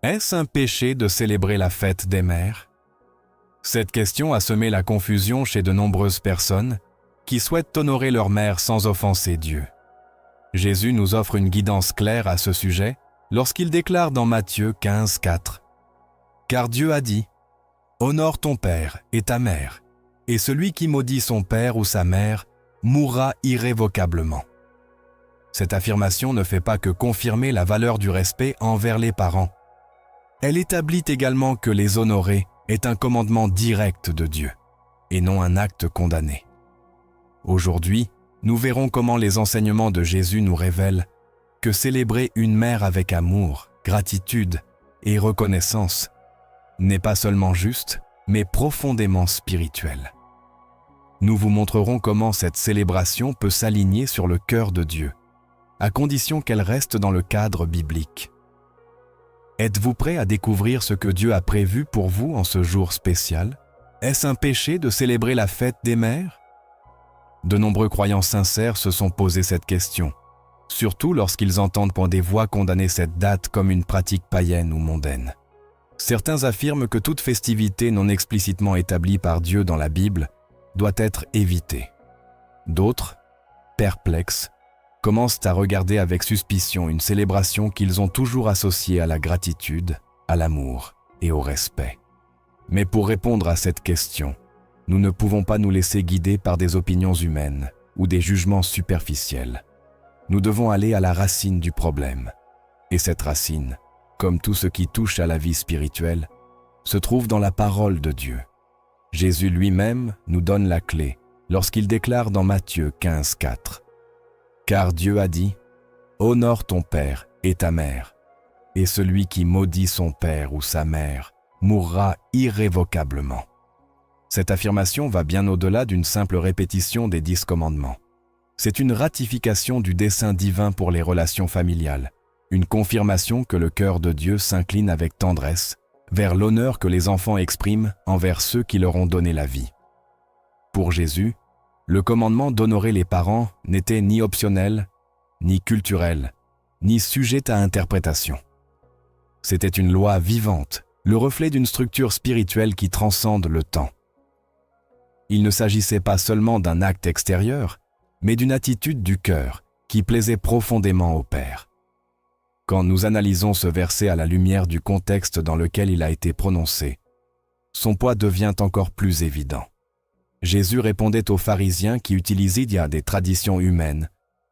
Est-ce un péché de célébrer la fête des mères? Cette question a semé la confusion chez de nombreuses personnes qui souhaitent honorer leur mère sans offenser Dieu. Jésus nous offre une guidance claire à ce sujet lorsqu'il déclare dans Matthieu 15, 4 « Car Dieu a dit « Honore ton père et ta mère, et celui qui maudit son père ou sa mère mourra irrévocablement. » Cette affirmation ne fait pas que confirmer la valeur du respect envers les parents. Elle établit également que les honorer est un commandement direct de Dieu, et non un acte condamné. Aujourd'hui, nous verrons comment les enseignements de Jésus nous révèlent que célébrer une mère avec amour, gratitude et reconnaissance n'est pas seulement juste, mais profondément spirituel. Nous vous montrerons comment cette célébration peut s'aligner sur le cœur de Dieu, à condition qu'elle reste dans le cadre biblique. Êtes-vous prêt à découvrir ce que Dieu a prévu pour vous en ce jour spécial? Est-ce un péché de célébrer la fête des mères? De nombreux croyants sincères se sont posé cette question, surtout lorsqu'ils entendent pour des voix condamner cette date comme une pratique païenne ou mondaine. Certains affirment que toute festivité non explicitement établie par Dieu dans la Bible doit être évitée. D'autres, perplexes, commencent à regarder avec suspicion une célébration qu'ils ont toujours associée à la gratitude, à l'amour et au respect. Mais pour répondre à cette question, nous ne pouvons pas nous laisser guider par des opinions humaines ou des jugements superficiels. Nous devons aller à la racine du problème. Et cette racine, comme tout ce qui touche à la vie spirituelle, se trouve dans la parole de Dieu. Jésus lui-même nous donne la clé lorsqu'il déclare dans Matthieu 15, 4 « Car Dieu a dit « Honore ton père et ta mère, et celui qui maudit son père ou sa mère mourra irrévocablement. » Cette affirmation va bien au-delà d'une simple répétition des 10 commandements. C'est une ratification du dessein divin pour les relations familiales, une confirmation que le cœur de Dieu s'incline avec tendresse vers l'honneur que les enfants expriment envers ceux qui leur ont donné la vie. Pour Jésus, le commandement d'honorer les parents n'était ni optionnel, ni culturel, ni sujet à interprétation. C'était une loi vivante, le reflet d'une structure spirituelle qui transcende le temps. Il ne s'agissait pas seulement d'un acte extérieur, mais d'une attitude du cœur qui plaisait profondément au Père. Quand nous analysons ce verset à la lumière du contexte dans lequel il a été prononcé, son poids devient encore plus évident. Jésus répondait aux pharisiens qui utilisaient des traditions humaines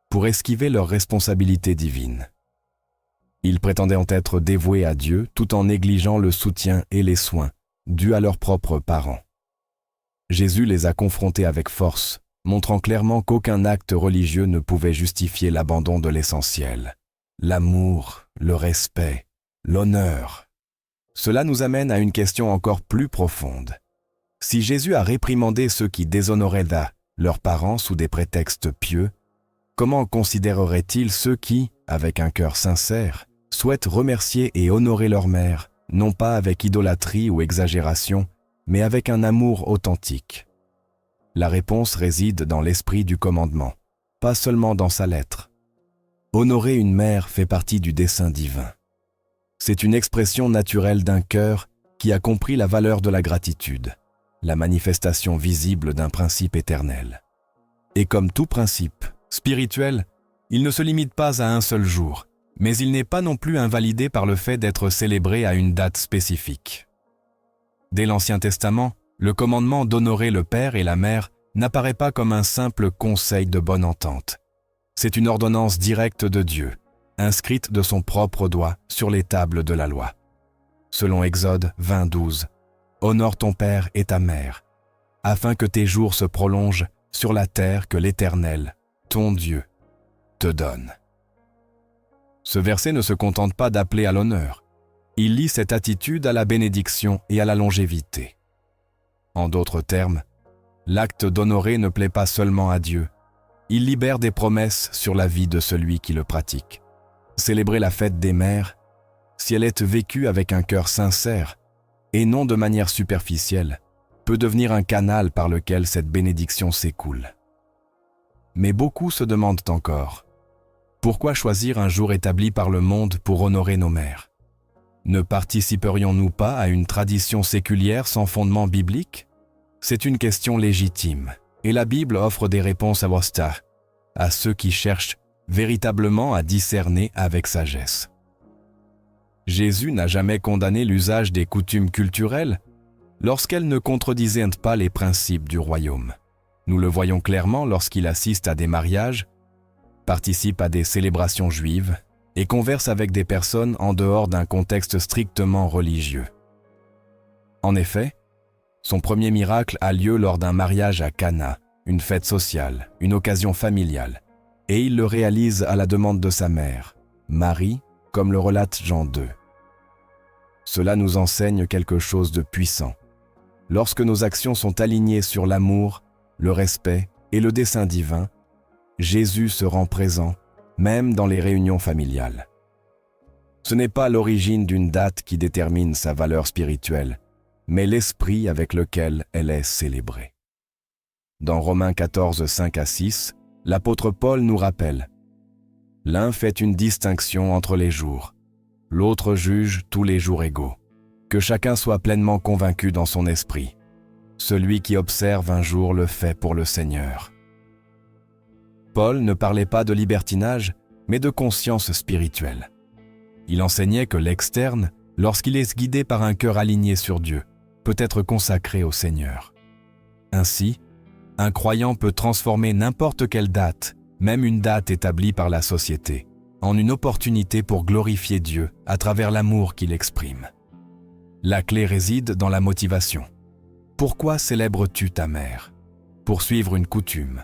pour esquiver leurs responsabilités divines. Ils prétendaient en être dévoués à Dieu tout en négligeant le soutien et les soins dus à leurs propres parents. Jésus les a confrontés avec force, montrant clairement qu'aucun acte religieux ne pouvait justifier l'abandon de l'essentiel. L'amour, le respect, l'honneur. Cela nous amène à une question encore plus profonde. Si Jésus a réprimandé ceux qui déshonoraient leurs parents sous des prétextes pieux, comment considérerait-il ceux qui, avec un cœur sincère, souhaitent remercier et honorer leur mère, non pas avec idolâtrie ou exagération, mais avec un amour authentique? La réponse réside dans l'esprit du commandement, pas seulement dans sa lettre. Honorer une mère fait partie du dessein divin. C'est une expression naturelle d'un cœur qui a compris la valeur de la gratitude, la manifestation visible d'un principe éternel. Et comme tout principe spirituel, il ne se limite pas à un seul jour, mais il n'est pas non plus invalidé par le fait d'être célébré à une date spécifique. Dès l'Ancien Testament, le commandement d'honorer le père et la mère n'apparaît pas comme un simple conseil de bonne entente. C'est une ordonnance directe de Dieu, inscrite de son propre doigt sur les tables de la loi. Selon Exode 20, 12, « Honore ton père et ta mère, afin que tes jours se prolongent sur la terre que l'Éternel, ton Dieu, te donne. » Ce verset ne se contente pas d'appeler à l'honneur. Il lie cette attitude à la bénédiction et à la longévité. En d'autres termes, l'acte d'honorer ne plaît pas seulement à Dieu. Il libère des promesses sur la vie de celui qui le pratique. Célébrer la fête des mères, si elle est vécue avec un cœur sincère et non de manière superficielle, peut devenir un canal par lequel cette bénédiction s'écoule. Mais beaucoup se demandent encore, pourquoi choisir un jour établi par le monde pour honorer nos mères? Ne participerions-nous pas à une tradition séculière sans fondement biblique? C'est une question légitime, et la Bible offre des réponses à ceux qui cherchent véritablement à discerner avec sagesse. Jésus n'a jamais condamné l'usage des coutumes culturelles lorsqu'elles ne contredisaient pas les principes du royaume. Nous le voyons clairement lorsqu'il assiste à des mariages, participe à des célébrations juives et converse avec des personnes en dehors d'un contexte strictement religieux. En effet, son premier miracle a lieu lors d'un mariage à Cana, une fête sociale, une occasion familiale, et il le réalise à la demande de sa mère, Marie, comme le relate Jean 2. Cela nous enseigne quelque chose de puissant. Lorsque nos actions sont alignées sur l'amour, le respect et le dessein divin, Jésus se rend présent, même dans les réunions familiales. Ce n'est pas l'origine d'une date qui détermine sa valeur spirituelle, mais l'esprit avec lequel elle est célébrée. Dans Romains 14, 5-6, l'apôtre Paul nous rappelle « L'un fait une distinction entre les jours, l'autre juge tous les jours égaux. Que chacun soit pleinement convaincu dans son esprit. Celui qui observe un jour le fait pour le Seigneur. » Paul ne parlait pas de libertinage, mais de conscience spirituelle. Il enseignait que l'externe, lorsqu'il est guidé par un cœur aligné sur Dieu, peut être consacré au Seigneur. Ainsi, un croyant peut transformer n'importe quelle date, même une date établie par la société, en une opportunité pour glorifier Dieu à travers l'amour qu'il exprime. La clé réside dans la motivation. Pourquoi célèbres-tu ta mère? Pour suivre une coutume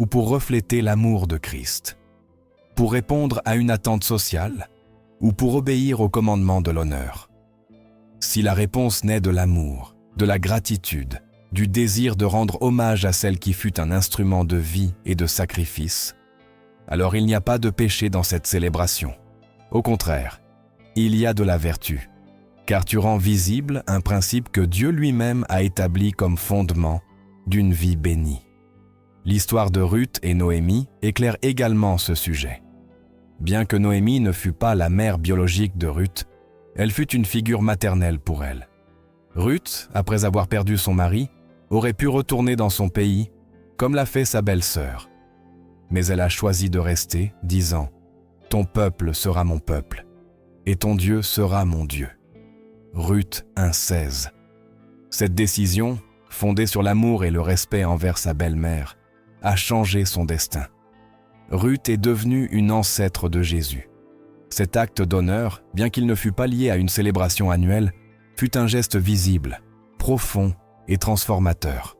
ou pour refléter l'amour de Christ? Pour répondre à une attente sociale ou pour obéir au commandement de l'honneur? Si la réponse naît de l'amour, de la gratitude, du désir de rendre hommage à celle qui fut un instrument de vie et de sacrifice, alors il n'y a pas de péché dans cette célébration. Au contraire, il y a de la vertu, car tu rends visible un principe que Dieu lui-même a établi comme fondement d'une vie bénie. L'histoire de Ruth et Noémie éclaire également ce sujet. Bien que Noémie ne fût pas la mère biologique de Ruth, elle fut une figure maternelle pour elle. Ruth, après avoir perdu son mari, aurait pu retourner dans son pays, comme l'a fait sa belle-sœur. Mais elle a choisi de rester, disant « Ton peuple sera mon peuple, et ton Dieu sera mon Dieu. » Ruth 1,16. Cette décision, fondée sur l'amour et le respect envers sa belle-mère, a changé son destin. Ruth est devenue une ancêtre de Jésus. Cet acte d'honneur, bien qu'il ne fût pas lié à une célébration annuelle, fut un geste visible, profond et transformateur.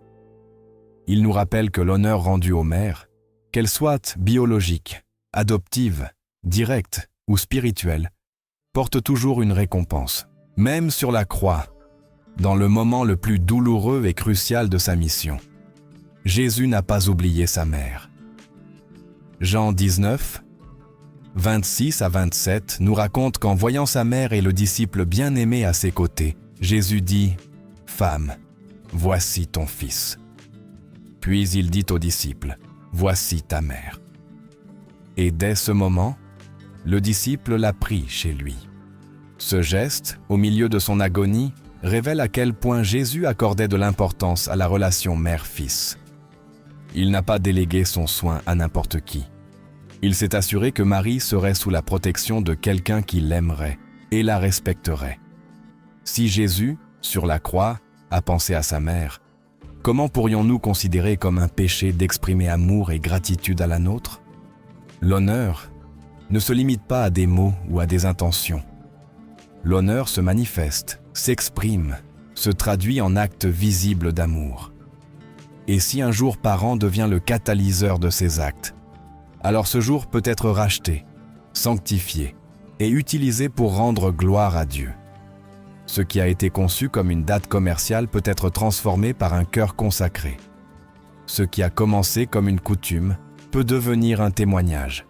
Il nous rappelle que l'honneur rendu aux mères, qu'elle soit biologique, adoptive, directe ou spirituelle, porte toujours une récompense, même sur la croix, dans le moment le plus douloureux et crucial de sa mission. Jésus n'a pas oublié sa mère. Jean 19, 26-27 nous raconte qu'en voyant sa mère et le disciple bien-aimé à ses côtés, Jésus dit « Femme, voici ton fils. » Puis il dit au disciple « Voici ta mère. » Et dès ce moment, le disciple l'a pris chez lui. Ce geste, au milieu de son agonie, révèle à quel point Jésus accordait de l'importance à la relation mère-fils. Il n'a pas délégué son soin à n'importe qui. Il s'est assuré que Marie serait sous la protection de quelqu'un qui l'aimerait et la respecterait. Si Jésus, sur la croix, a pensé à sa mère, comment pourrions-nous considérer comme un péché d'exprimer amour et gratitude à la nôtre? L'honneur ne se limite pas à des mots ou à des intentions. L'honneur se manifeste, s'exprime, se traduit en actes visibles d'amour. Et si un jour par an devient le catalyseur de ces actes, alors ce jour peut être racheté, sanctifié et utilisé pour rendre gloire à Dieu. Ce qui a été conçu comme une date commerciale peut être transformé par un cœur consacré. Ce qui a commencé comme une coutume peut devenir un témoignage.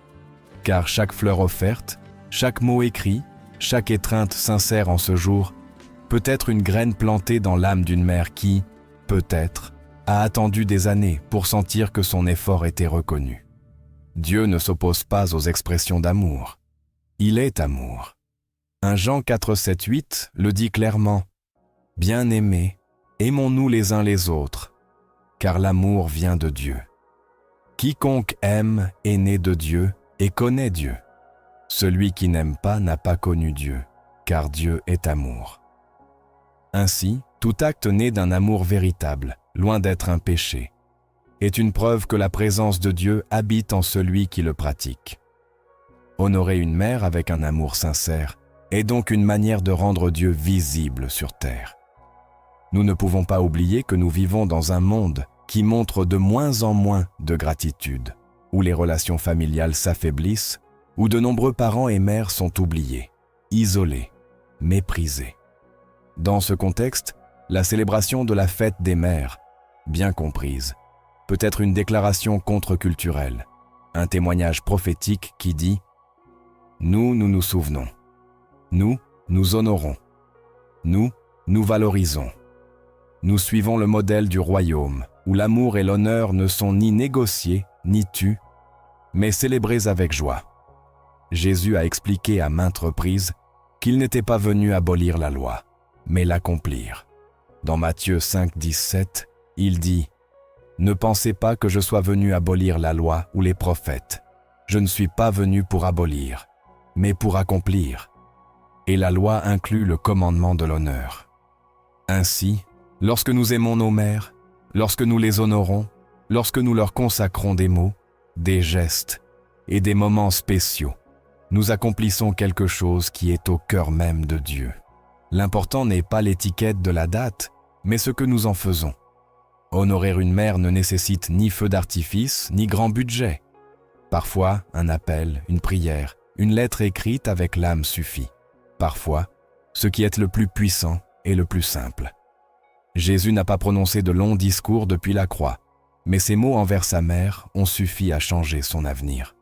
Car chaque fleur offerte, chaque mot écrit, chaque étreinte sincère en ce jour peut être une graine plantée dans l'âme d'une mère qui, peut-être, a attendu des années pour sentir que son effort était reconnu. Dieu ne s'oppose pas aux expressions d'amour. Il est amour. 1 Jean 4, 7, 8 le dit clairement. « Bien-aimés, aimons-nous les uns les autres, car l'amour vient de Dieu. Quiconque aime est né de Dieu et connaît Dieu. Celui qui n'aime pas n'a pas connu Dieu, car Dieu est amour. » Ainsi, tout acte né d'un amour véritable, loin d'être un péché, est une preuve que la présence de Dieu habite en celui qui le pratique. Honorer une mère avec un amour sincère est donc une manière de rendre Dieu visible sur terre. Nous ne pouvons pas oublier que nous vivons dans un monde qui montre de moins en moins de gratitude, où les relations familiales s'affaiblissent, où de nombreux parents et mères sont oubliés, isolés, méprisés. Dans ce contexte, la célébration de la fête des mères, bien comprise, peut être une déclaration contre-culturelle, un témoignage prophétique qui dit « Nous, nous nous souvenons. Nous, nous honorons. Nous, nous valorisons. Nous suivons le modèle du royaume, où l'amour et l'honneur ne sont ni négociés, ni tus, mais célébrés avec joie. » Jésus a expliqué à maintes reprises qu'il n'était pas venu abolir la loi, mais l'accomplir. Dans Matthieu 5, 17, il dit « Ne pensez pas que je sois venu abolir la loi ou les prophètes. Je ne suis pas venu pour abolir, mais pour accomplir. » Et la loi inclut le commandement de l'honneur. Ainsi, lorsque nous aimons nos mères, lorsque nous les honorons, lorsque nous leur consacrons des mots, des gestes et des moments spéciaux, nous accomplissons quelque chose qui est au cœur même de Dieu. L'important n'est pas l'étiquette de la date, mais ce que nous en faisons. Honorer une mère ne nécessite ni feu d'artifice, ni grand budget. Parfois, un appel, une prière, une lettre écrite avec l'âme suffit. Parfois, ce qui est le plus puissant est le plus simple. Jésus n'a pas prononcé de longs discours depuis la croix, mais ses mots envers sa mère ont suffi à changer son avenir.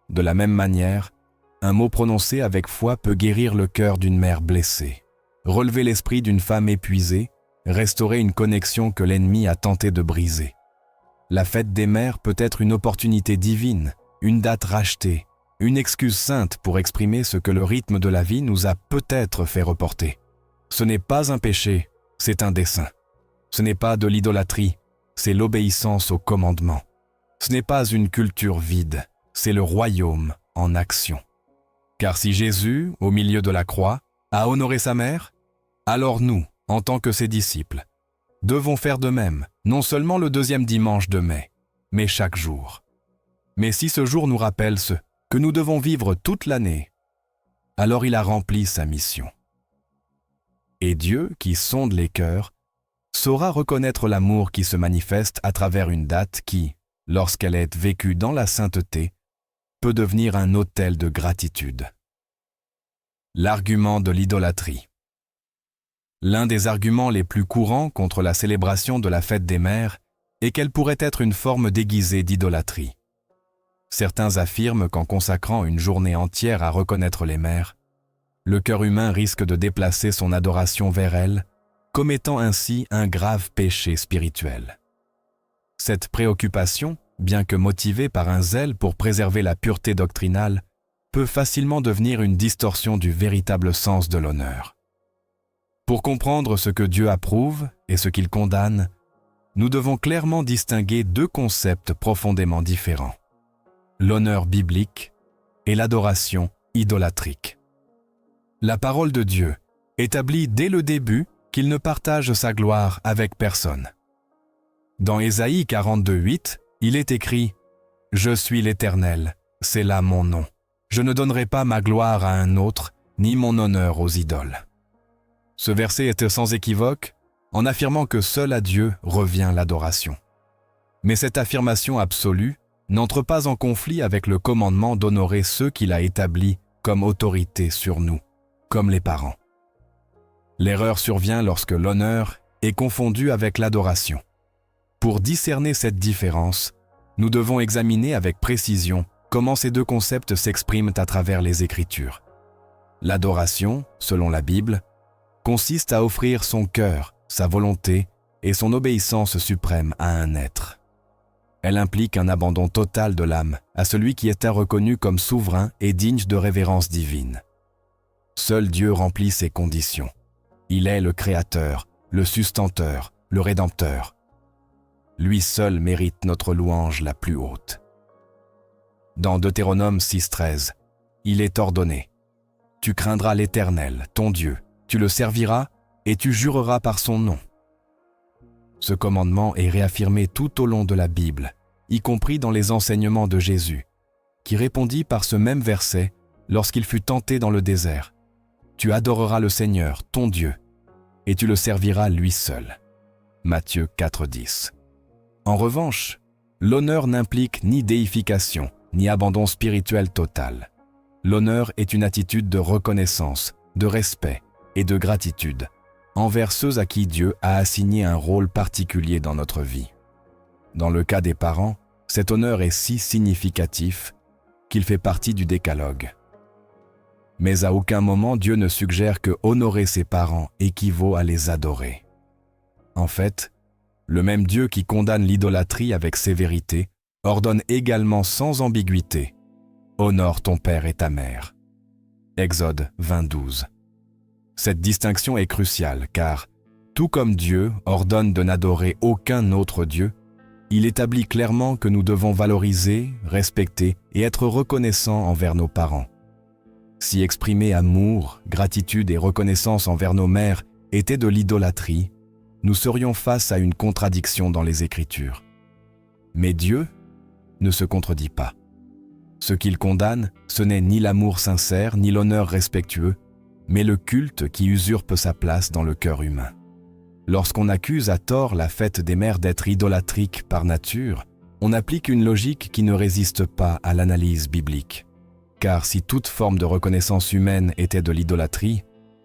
De la même manière, un mot prononcé avec foi peut guérir le cœur d'une mère blessée, relever l'esprit d'une femme épuisée, restaurer une connexion que l'ennemi a tenté de briser. La fête des mères peut être une opportunité divine, une date rachetée, une excuse sainte pour exprimer ce que le rythme de la vie nous a peut-être fait reporter. Ce n'est pas un péché, c'est un dessein. Ce n'est pas de l'idolâtrie, c'est l'obéissance au commandement. Ce n'est pas une culture vide, c'est le royaume en action. Car si Jésus, au milieu de la croix, a honoré sa mère, alors nous, en tant que ses disciples, devons faire de même, non seulement le 2e dimanche de mai, mais chaque jour. Mais si ce jour nous rappelle ce que nous devons vivre toute l'année, alors il a rempli sa mission. Et Dieu, qui sonde les cœurs, saura reconnaître l'amour qui se manifeste à travers une date qui, lorsqu'elle est vécue dans la sainteté, peut devenir un autel de gratitude. L'argument de l'idolâtrie. L'un des arguments les plus courants contre la célébration de la fête des mères est qu'elle pourrait être une forme déguisée d'idolâtrie. Certains affirment qu'en consacrant une journée entière à reconnaître les mères, le cœur humain risque de déplacer son adoration vers elles, commettant ainsi un grave péché spirituel. Cette préoccupation, bien que motivée par un zèle pour préserver la pureté doctrinale, peut facilement devenir une distorsion du véritable sens de l'honneur. Pour comprendre ce que Dieu approuve et ce qu'il condamne, nous devons clairement distinguer 2 concepts profondément différents: l'honneur biblique et l'adoration idolâtrique. La parole de Dieu établit dès le début qu'il ne partage sa gloire avec personne. Dans Ésaïe 42, 8, il est écrit « Je suis l'Éternel, c'est là mon nom. Je ne donnerai pas ma gloire à un autre, ni mon honneur aux idoles. » Ce verset est sans équivoque en affirmant que seul à Dieu revient l'adoration. Mais cette affirmation absolue n'entre pas en conflit avec le commandement d'honorer ceux qu'il a établis comme autorité sur nous, comme les parents. L'erreur survient lorsque l'honneur est confondu avec l'adoration. Pour discerner cette différence, nous devons examiner avec précision comment ces 2 concepts s'expriment à travers les Écritures. L'adoration, selon la Bible, consiste à offrir son cœur, sa volonté et son obéissance suprême à un être. Elle implique un abandon total de l'âme à celui qui était reconnu comme souverain et digne de révérence divine. Seul Dieu remplit ces conditions. Il est le Créateur, le sustenteur, le Rédempteur. Lui seul mérite notre louange la plus haute. Dans Deutéronome 6,13, il est ordonné: tu craindras l'Éternel, ton Dieu, tu le serviras et tu jureras par son nom. Ce commandement est réaffirmé tout au long de la Bible, y compris dans les enseignements de Jésus, qui répondit par ce même verset lorsqu'il fut tenté dans le désert: tu adoreras le Seigneur, ton Dieu, et tu le serviras lui seul. Matthieu 4,10. En revanche, l'honneur n'implique ni déification, ni abandon spirituel total. L'honneur est une attitude de reconnaissance, de respect et de gratitude envers ceux à qui Dieu a assigné un rôle particulier dans notre vie. Dans le cas des parents, cet honneur est si significatif qu'il fait partie du décalogue. Mais à aucun moment Dieu ne suggère que honorer ses parents équivaut à les adorer. En fait, le même Dieu qui condamne l'idolâtrie avec sévérité ordonne également sans ambiguïté: honore ton père et ta mère. Exode 20:12. Cette distinction est cruciale car, tout comme Dieu ordonne de n'adorer aucun autre Dieu, il établit clairement que nous devons valoriser, respecter et être reconnaissants envers nos parents. Si exprimer amour, gratitude et reconnaissance envers nos mères était de l'idolâtrie, nous serions face à une contradiction dans les Écritures. Mais Dieu ne se contredit pas. Ce qu'il condamne, ce n'est ni l'amour sincère, ni l'honneur respectueux, mais le culte qui usurpe sa place dans le cœur humain. Lorsqu'on accuse à tort la fête des mères d'être idolâtrique par nature, on applique une logique qui ne résiste pas à l'analyse biblique. Car si toute forme de reconnaissance humaine était de l'idolâtrie,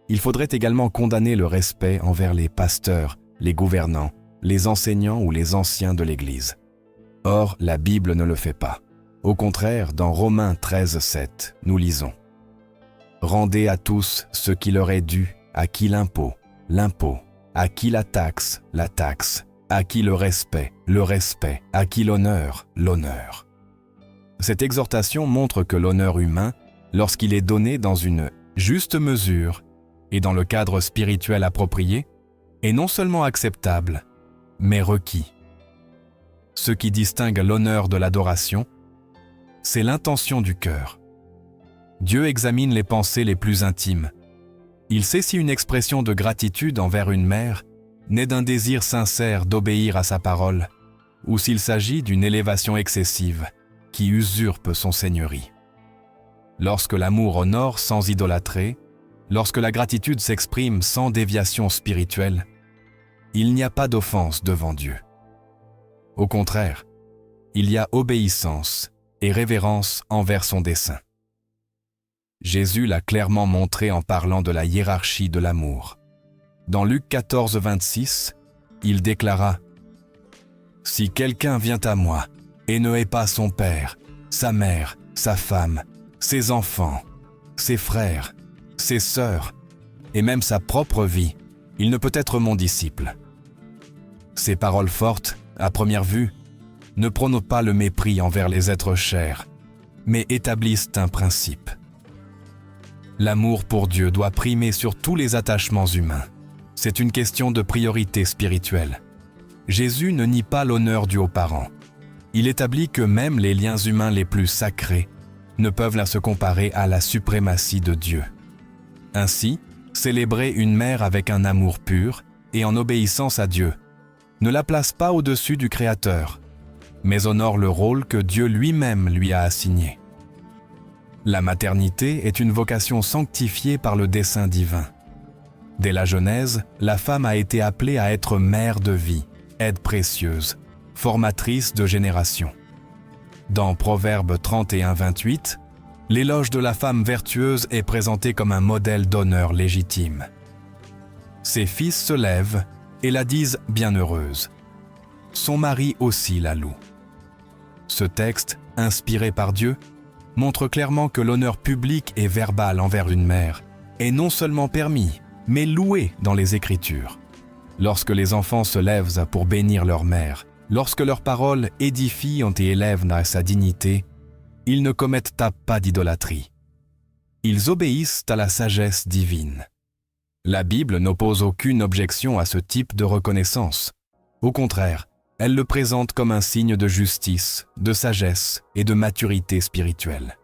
il faudrait également condamner le respect envers les pasteurs, les gouvernants, les enseignants ou les anciens de l'Église. Or, la Bible ne le fait pas. Au contraire, dans Romains 13,7, nous lisons: « Rendez à tous ce qui leur est dû, à qui l'impôt, l'impôt, à qui la taxe, à qui le respect, à qui l'honneur, l'honneur. » Cette exhortation montre que l'honneur humain, lorsqu'il est donné dans une juste mesure et dans le cadre spirituel approprié, est non seulement acceptable, mais requis. Ce qui distingue l'honneur de l'adoration, c'est l'intention du cœur. Dieu examine les pensées les plus intimes. Il sait si une expression de gratitude envers une mère naît d'un désir sincère d'obéir à sa parole, ou s'il s'agit d'une élévation excessive qui usurpe son seigneurie. Lorsque l'amour honore sans idolâtrer, lorsque la gratitude s'exprime sans déviation spirituelle, il n'y a pas d'offense devant Dieu. Au contraire, il y a obéissance et révérence envers son dessein. Jésus l'a clairement montré en parlant de la hiérarchie de l'amour. Dans Luc 14,26, il déclara: « Si quelqu'un vient à moi et ne hait pas son père, sa mère, sa femme, ses enfants, ses frères, ses sœurs, et même sa propre vie, il ne peut être mon disciple. » Ces paroles fortes, à première vue, ne prônent pas le mépris envers les êtres chers, mais établissent un principe. L'amour pour Dieu doit primer sur tous les attachements humains. C'est une question de priorité spirituelle. Jésus ne nie pas l'honneur dû aux parents. Il établit que même les liens humains les plus sacrés ne peuvent la se comparer à la suprématie de Dieu. Ainsi, célébrer une mère avec un amour pur et en obéissance à Dieu ne la place pas au-dessus du Créateur, mais honore le rôle que Dieu lui-même lui a assigné. La maternité est une vocation sanctifiée par le dessein divin. Dès la Genèse, la femme a été appelée à être mère de vie, aide précieuse, formatrice de générations. Dans Proverbes 31-28, l'éloge de la femme vertueuse est présenté comme un modèle d'honneur légitime. Ses fils se lèvent et la disent bienheureuse. Son mari aussi la loue. Ce texte, inspiré par Dieu, montre clairement que l'honneur public et verbal envers une mère est non seulement permis, mais loué dans les Écritures. Lorsque les enfants se lèvent pour bénir leur mère, lorsque leurs paroles édifient et élèvent à sa dignité, ils ne commettent pas d'idolâtrie. Ils obéissent à la sagesse divine. La Bible n'oppose aucune objection à ce type de reconnaissance. Au contraire, elle le présente comme un signe de justice, de sagesse et de maturité spirituelle.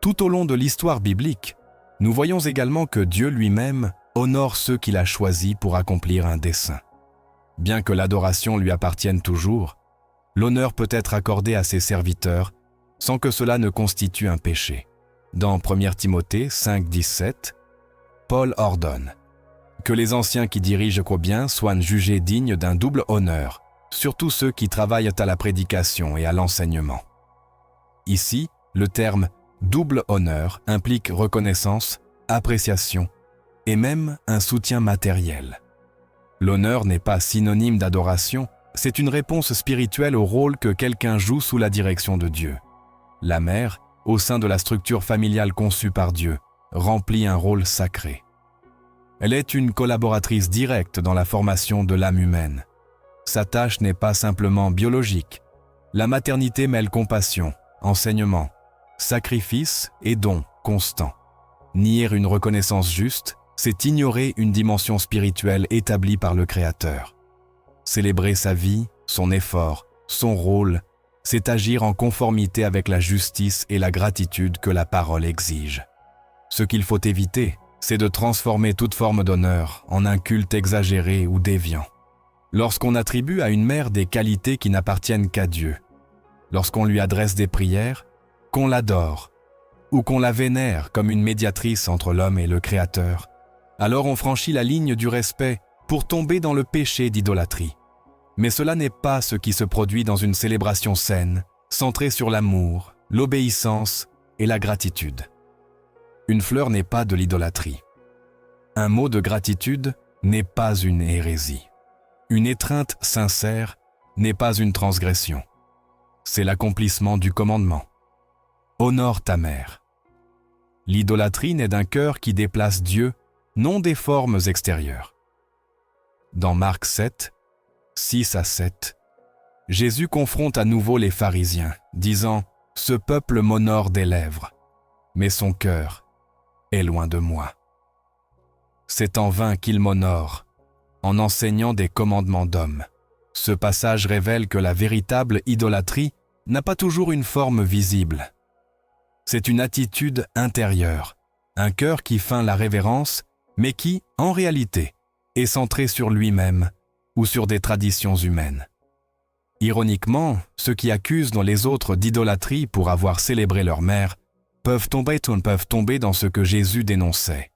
Tout au long de l'histoire biblique, nous voyons également que Dieu lui-même honore ceux qu'il a choisis pour accomplir un dessein. Bien que l'adoration lui appartienne toujours, l'honneur peut être accordé à ses serviteurs sans que cela ne constitue un péché. Dans 1 Timothée 5,17, Paul ordonne que les anciens qui dirigent qu'au bien soient jugés dignes d'un double honneur, surtout ceux qui travaillent à la prédication et à l'enseignement. Ici, le terme « double honneur » implique reconnaissance, appréciation et même un soutien matériel. L'honneur n'est pas synonyme d'adoration, c'est une réponse spirituelle au rôle que quelqu'un joue sous la direction de Dieu. La mère, au sein de la structure familiale conçue par Dieu, remplit un rôle sacré. Elle est une collaboratrice directe dans la formation de l'âme humaine. Sa tâche n'est pas simplement biologique. La maternité mêle compassion, enseignement, sacrifice et don constant. Nier une reconnaissance juste, c'est ignorer une dimension spirituelle établie par le Créateur. Célébrer sa vie, son effort, son rôle, c'est agir en conformité avec la justice et la gratitude que la parole exige. Ce qu'il faut éviter, c'est de transformer toute forme d'honneur en un culte exagéré ou déviant. Lorsqu'on attribue à une mère des qualités qui n'appartiennent qu'à Dieu, lorsqu'on lui adresse des prières, qu'on l'adore, ou qu'on la vénère comme une médiatrice entre l'homme et le Créateur, alors on franchit la ligne du respect pour tomber dans le péché d'idolâtrie. Mais cela n'est pas ce qui se produit dans une célébration saine, centrée sur l'amour, l'obéissance et la gratitude. Une fleur n'est pas de l'idolâtrie. Un mot de gratitude n'est pas une hérésie. Une étreinte sincère n'est pas une transgression. C'est l'accomplissement du commandement. Honore ta mère. L'idolâtrie naît d'un cœur qui déplace Dieu, non des formes extérieures. Dans Marc 7, 6-7, Jésus confronte à nouveau les pharisiens, disant « Ce peuple m'honore des lèvres, mais son cœur est loin de moi. C'est en vain qu'il m'honore, en enseignant des commandements d'hommes. » Ce passage révèle que la véritable idolâtrie n'a pas toujours une forme visible. C'est une attitude intérieure, un cœur qui feint la révérence, mais qui, en réalité, est centré sur lui-même ou sur des traditions humaines. Ironiquement, ceux qui accusent les autres d'idolâtrie pour avoir célébré leur mère peuvent tomber dans ce que Jésus dénonçait.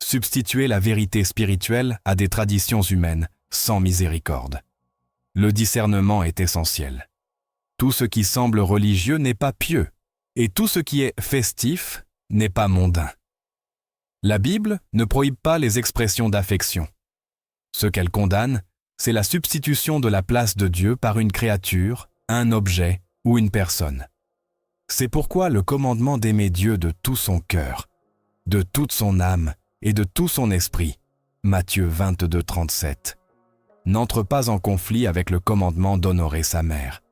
Substituer la vérité spirituelle à des traditions humaines sans miséricorde. Le discernement est essentiel. Tout ce qui semble religieux n'est pas pieux, et tout ce qui est festif n'est pas mondain. La Bible ne prohibe pas les expressions d'affection. Ce qu'elle condamne, c'est la substitution de la place de Dieu par une créature, un objet ou une personne. C'est pourquoi le commandement d'aimer Dieu de tout son cœur, de toute son âme et de tout son esprit, Matthieu 22:37, n'entre pas en conflit avec le commandement d'honorer sa mère.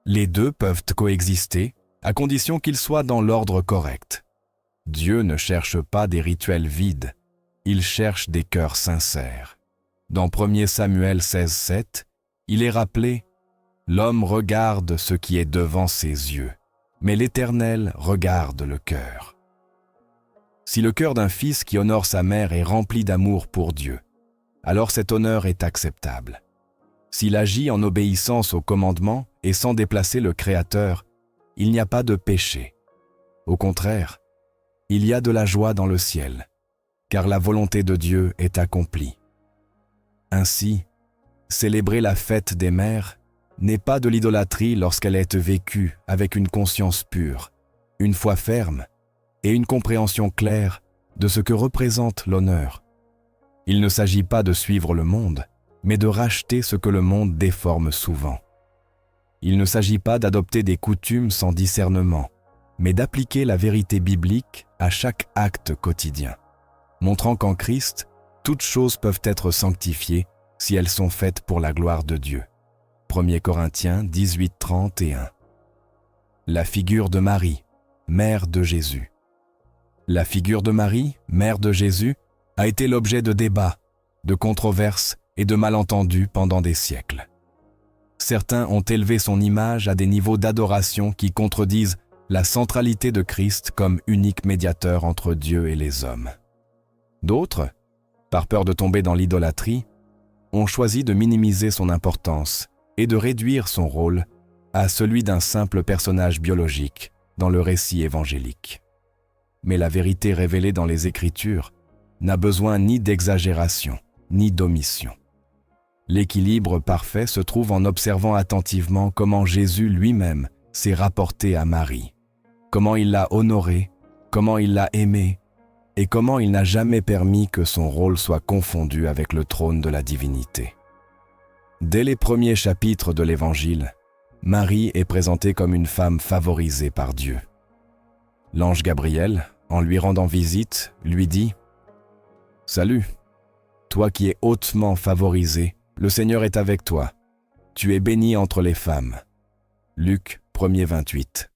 Les deux peuvent coexister, à condition qu'ils soient dans l'ordre correct. Dieu ne cherche pas des rituels vides, il cherche des cœurs sincères. Dans 1 Samuel 16:7, il est rappelé « L'homme regarde ce qui est devant ses yeux, mais l'Éternel regarde le cœur. » Si le cœur d'un fils qui honore sa mère est rempli d'amour pour Dieu, alors cet honneur est acceptable. S'il agit en obéissance au commandement et sans déplacer le Créateur, il n'y a pas de péché. Au contraire, il y a de la joie dans le ciel, car la volonté de Dieu est accomplie. Ainsi, célébrer la fête des mères n'est pas de l'idolâtrie lorsqu'elle est vécue avec une conscience pure, une foi ferme et une compréhension claire de ce que représente l'honneur. Il ne s'agit pas de suivre le monde, mais de racheter ce que le monde déforme souvent. Il ne s'agit pas d'adopter des coutumes sans discernement, mais d'appliquer la vérité biblique à chaque acte quotidien, montrant qu'en Christ, toutes choses peuvent être sanctifiées si elles sont faites pour la gloire de Dieu. 1 Corinthiens 18:31. La figure de Marie, mère de Jésus. La figure de Marie, mère de Jésus, a été l'objet de débats, de controverses et de malentendus pendant des siècles. Certains ont élevé son image à des niveaux d'adoration qui contredisent la centralité de Christ comme unique médiateur entre Dieu et les hommes. D'autres, par peur de tomber dans l'idolâtrie, ont choisi de minimiser son importance et de réduire son rôle à celui d'un simple personnage biologique dans le récit évangélique. Mais la vérité révélée dans les Écritures n'a besoin ni d'exagération, ni d'omission. L'équilibre parfait se trouve en observant attentivement comment Jésus lui-même s'est rapporté à Marie, comment il l'a honorée, comment il l'a aimée, et comment il n'a jamais permis que son rôle soit confondu avec le trône de la divinité. Dès les premiers chapitres de l'Évangile, Marie est présentée comme une femme favorisée par Dieu. L'ange Gabriel, en lui rendant visite, lui dit « Salut, toi qui es hautement favorisée, le Seigneur est avec toi. Tu es bénie entre les femmes. » Luc 1er 28.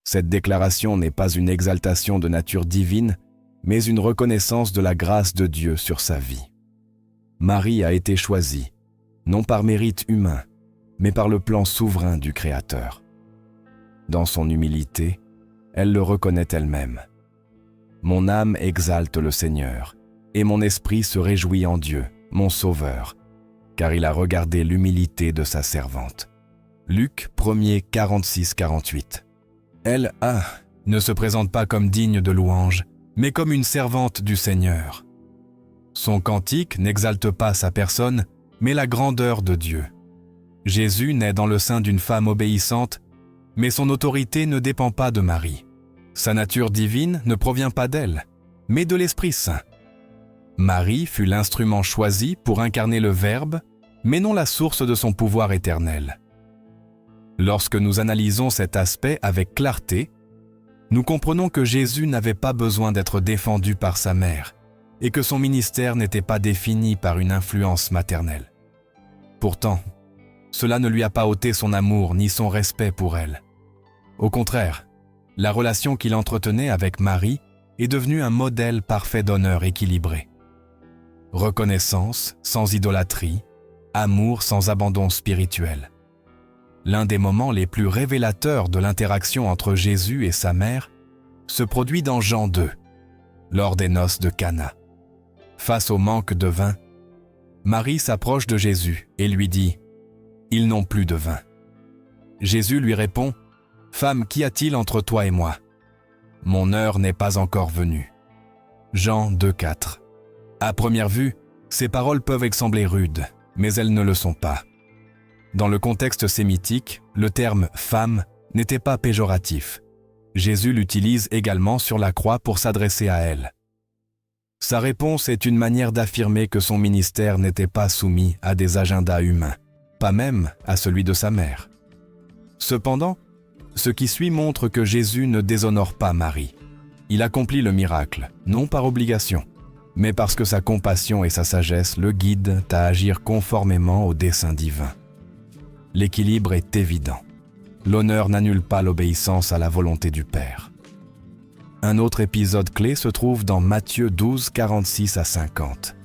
Cette déclaration n'est pas une exaltation de nature divine, mais une reconnaissance de la grâce de Dieu sur sa vie. Marie a été choisie, non par mérite humain, mais par le plan souverain du Créateur. Dans son humilité, elle le reconnaît elle-même. « Mon âme exalte le Seigneur, et mon esprit se réjouit en Dieu, mon Sauveur, car il a regardé l'humilité de sa servante. » Luc 1er 46-48. Elle ne se présente pas comme digne de louange, mais comme une servante du Seigneur. Son cantique n'exalte pas sa personne, mais la grandeur de Dieu. Jésus naît dans le sein d'une femme obéissante, mais son autorité ne dépend pas de Marie. Sa nature divine ne provient pas d'elle, mais de l'Esprit Saint. Marie fut l'instrument choisi pour incarner le Verbe, mais non la source de son pouvoir éternel. Lorsque nous analysons cet aspect avec clarté, nous comprenons que Jésus n'avait pas besoin d'être défendu par sa mère et que son ministère n'était pas défini par une influence maternelle. Pourtant, cela ne lui a pas ôté son amour ni son respect pour elle. Au contraire, la relation qu'il entretenait avec Marie est devenue un modèle parfait d'honneur équilibré. Reconnaissance sans idolâtrie, amour sans abandon spirituel. L'un des moments les plus révélateurs de l'interaction entre Jésus et sa mère se produit dans Jean 2, lors des noces de Cana. Face au manque de vin, Marie s'approche de Jésus et lui dit « Ils n'ont plus de vin ». Jésus lui répond « Femme, qu'y a-t-il entre toi et moi ? Mon heure n'est pas encore venue. » Jean 2,4. À première vue, ces paroles peuvent sembler rudes, mais elles ne le sont pas. Dans le contexte sémitique, le terme « femme » n'était pas péjoratif. Jésus l'utilise également sur la croix pour s'adresser à elle. Sa réponse est une manière d'affirmer que son ministère n'était pas soumis à des agendas humains, pas même à celui de sa mère. Cependant, ce qui suit montre que Jésus ne déshonore pas Marie. Il accomplit le miracle, non par obligation, mais parce que sa compassion et sa sagesse le guident à agir conformément au dessein divin. L'équilibre est évident. L'honneur n'annule pas l'obéissance à la volonté du Père. Un autre épisode clé se trouve dans Matthieu 12, 46-50.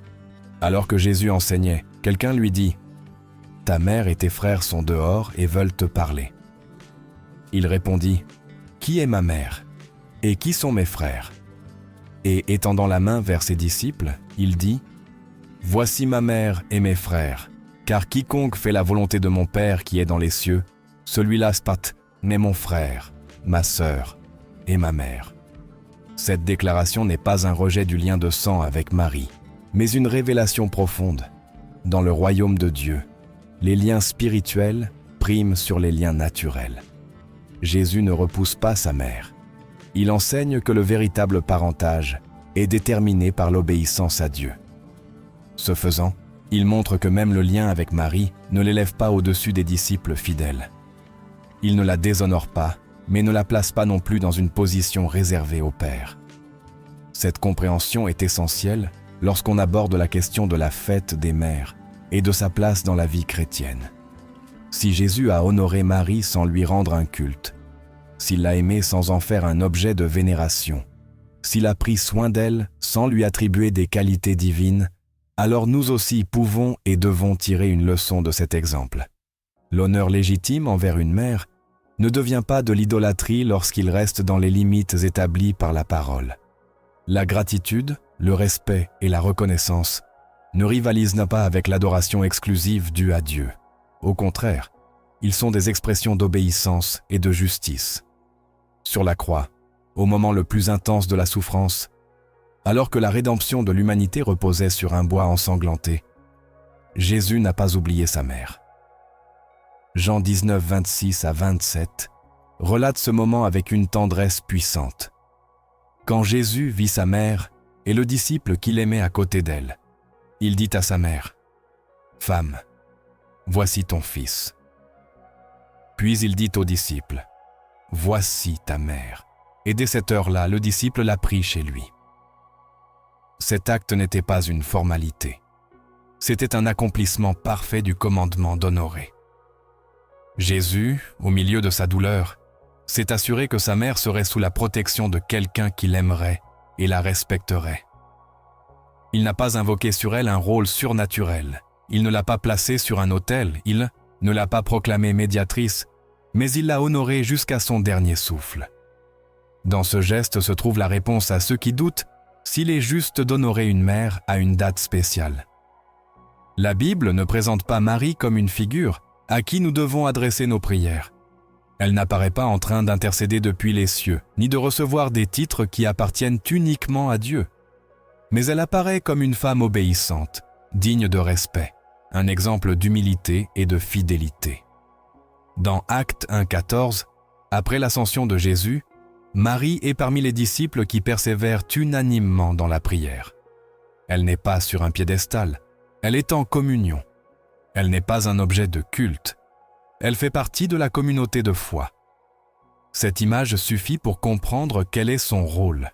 Alors que Jésus enseignait, quelqu'un lui dit « Ta mère et tes frères sont dehors et veulent te parler. » Il répondit « Qui est ma mère ? Et qui sont mes frères ?» Et étendant la main vers ses disciples, il dit « Voici ma mère et mes frères. Car quiconque fait la volonté de mon Père qui est dans les cieux, celui-là n'est mon frère, ma sœur et ma mère. » Cette déclaration n'est pas un rejet du lien de sang avec Marie, mais une révélation profonde. Dans le royaume de Dieu, les liens spirituels priment sur les liens naturels. Jésus ne repousse pas sa mère. Il enseigne que le véritable parentage est déterminé par l'obéissance à Dieu. Ce faisant, il montre que même le lien avec Marie ne l'élève pas au-dessus des disciples fidèles. Il ne la déshonore pas, mais ne la place pas non plus dans une position réservée au Père. Cette compréhension est essentielle lorsqu'on aborde la question de la fête des mères et de sa place dans la vie chrétienne. Si Jésus a honoré Marie sans lui rendre un culte, s'il l'a aimée sans en faire un objet de vénération, s'il a pris soin d'elle sans lui attribuer des qualités divines, alors nous aussi pouvons et devons tirer une leçon de cet exemple. L'honneur légitime envers une mère ne devient pas de l'idolâtrie lorsqu'il reste dans les limites établies par la parole. La gratitude, le respect et la reconnaissance ne rivalisent pas avec l'adoration exclusive due à Dieu. Au contraire, ils sont des expressions d'obéissance et de justice. Sur la croix, au moment le plus intense de la souffrance, alors que la rédemption de l'humanité reposait sur un bois ensanglanté, Jésus n'a pas oublié sa mère. Jean 19, 26 à 27 relate ce moment avec une tendresse puissante. Quand Jésus vit sa mère et le disciple qu'il aimait à côté d'elle, il dit à sa mère, « Femme, voici ton fils. » Puis il dit au disciple, « Voici ta mère. » Et dès cette heure-là, le disciple l'a pris chez lui. Cet acte n'était pas une formalité. C'était un accomplissement parfait du commandement d'honorer. Jésus, au milieu de sa douleur, s'est assuré que sa mère serait sous la protection de quelqu'un qui l'aimerait et la respecterait. Il n'a pas invoqué sur elle un rôle surnaturel. Il ne l'a pas placée sur un autel, il ne l'a pas proclamée médiatrice, mais il l'a honorée jusqu'à son dernier souffle. Dans ce geste se trouve la réponse à ceux qui doutent s'il est juste d'honorer une mère à une date spéciale. La Bible ne présente pas Marie comme une figure à qui nous devons adresser nos prières. Elle n'apparaît pas en train d'intercéder depuis les cieux, ni de recevoir des titres qui appartiennent uniquement à Dieu. Mais elle apparaît comme une femme obéissante, digne de respect, un exemple d'humilité et de fidélité. Dans Actes 1,14, après l'ascension de Jésus, Marie est parmi les disciples qui persévèrent unanimement dans la prière. Elle n'est pas sur un piédestal, elle est en communion. Elle n'est pas un objet de culte, elle fait partie de la communauté de foi. Cette image suffit pour comprendre quel est son rôle.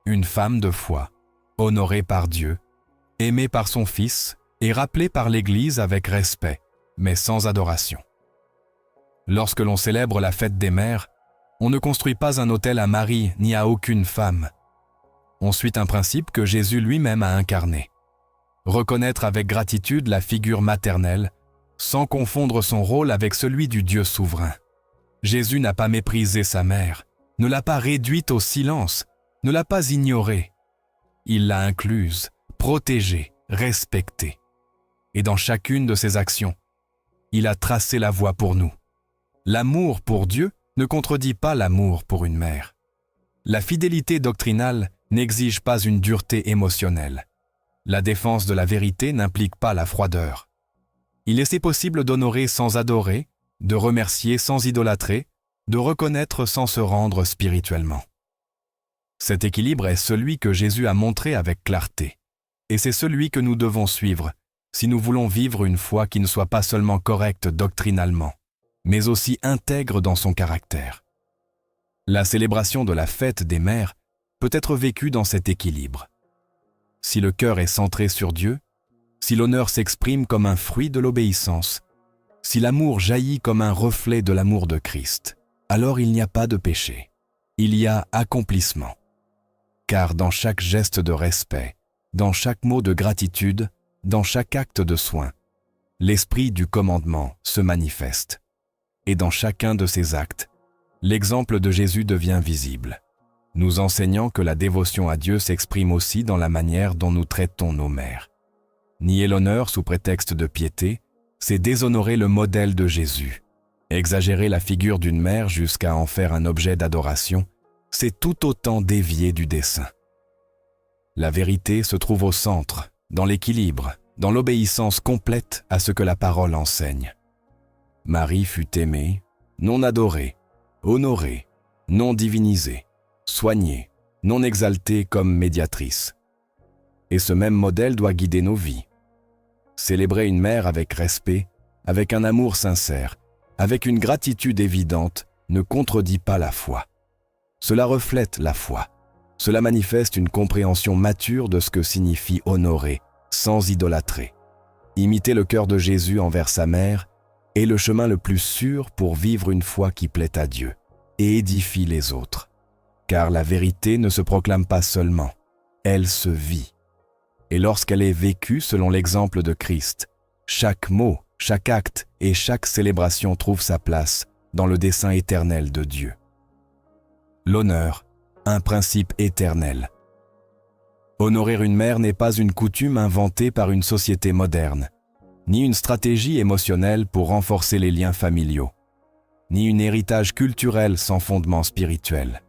Une femme de foi, honorée par Dieu, aimée par son Fils et rappelée par l'Église avec respect, mais sans adoration. Lorsque l'on célèbre la fête des mères, on ne construit pas un autel à Marie ni à aucune femme. On suit un principe que Jésus lui-même a incarné. Reconnaître avec gratitude la figure maternelle, sans confondre son rôle avec celui du Dieu souverain. Jésus n'a pas méprisé sa mère, ne l'a pas réduite au silence, ne l'a pas ignorée. Il l'a incluse, protégée, respectée. Et dans chacune de ses actions, il a tracé la voie pour nous. L'amour pour Dieu ne contredit pas l'amour pour une mère. La fidélité doctrinale n'exige pas une dureté émotionnelle. La défense de la vérité n'implique pas la froideur. Il est possible d'honorer sans adorer, de remercier sans idolâtrer, de reconnaître sans se rendre spirituellement. Cet équilibre est celui que Jésus a montré avec clarté, et c'est celui que nous devons suivre si nous voulons vivre une foi qui ne soit pas seulement correcte doctrinalement, mais aussi intègre dans son caractère. La célébration de la fête des mères peut être vécue dans cet équilibre. Si le cœur est centré sur Dieu, si l'honneur s'exprime comme un fruit de l'obéissance, si l'amour jaillit comme un reflet de l'amour de Christ, alors il n'y a pas de péché, il y a accomplissement. Car dans chaque geste de respect, dans chaque mot de gratitude, dans chaque acte de soin, l'esprit du commandement se manifeste. Et dans chacun de ces actes, l'exemple de Jésus devient visible, nous enseignant que la dévotion à Dieu s'exprime aussi dans la manière dont nous traitons nos mères. Nier l'honneur sous prétexte de piété, c'est déshonorer le modèle de Jésus. Exagérer la figure d'une mère jusqu'à en faire un objet d'adoration, c'est tout autant dévier du dessein. La vérité se trouve au centre, dans l'équilibre, dans l'obéissance complète à ce que la parole enseigne. Marie fut aimée, non adorée, honorée, non divinisée, soignée, non exaltée comme médiatrice. Et ce même modèle doit guider nos vies. Célébrer une mère avec respect, avec un amour sincère, avec une gratitude évidente, ne contredit pas la foi. Cela reflète la foi. Cela manifeste une compréhension mature de ce que signifie honorer, sans idolâtrer. Imiter le cœur de Jésus envers sa mère est le chemin le plus sûr pour vivre une foi qui plaît à Dieu et édifie les autres. car la vérité ne se proclame pas seulement, elle se vit. Et lorsqu'elle est vécue selon l'exemple de Christ, chaque mot, chaque acte et chaque célébration trouve sa place dans le dessein éternel de Dieu. L'honneur, un principe éternel. Honorer une mère n'est pas une coutume inventée par une société moderne, ni une stratégie émotionnelle pour renforcer les liens familiaux, ni un héritage culturel sans fondement spirituel.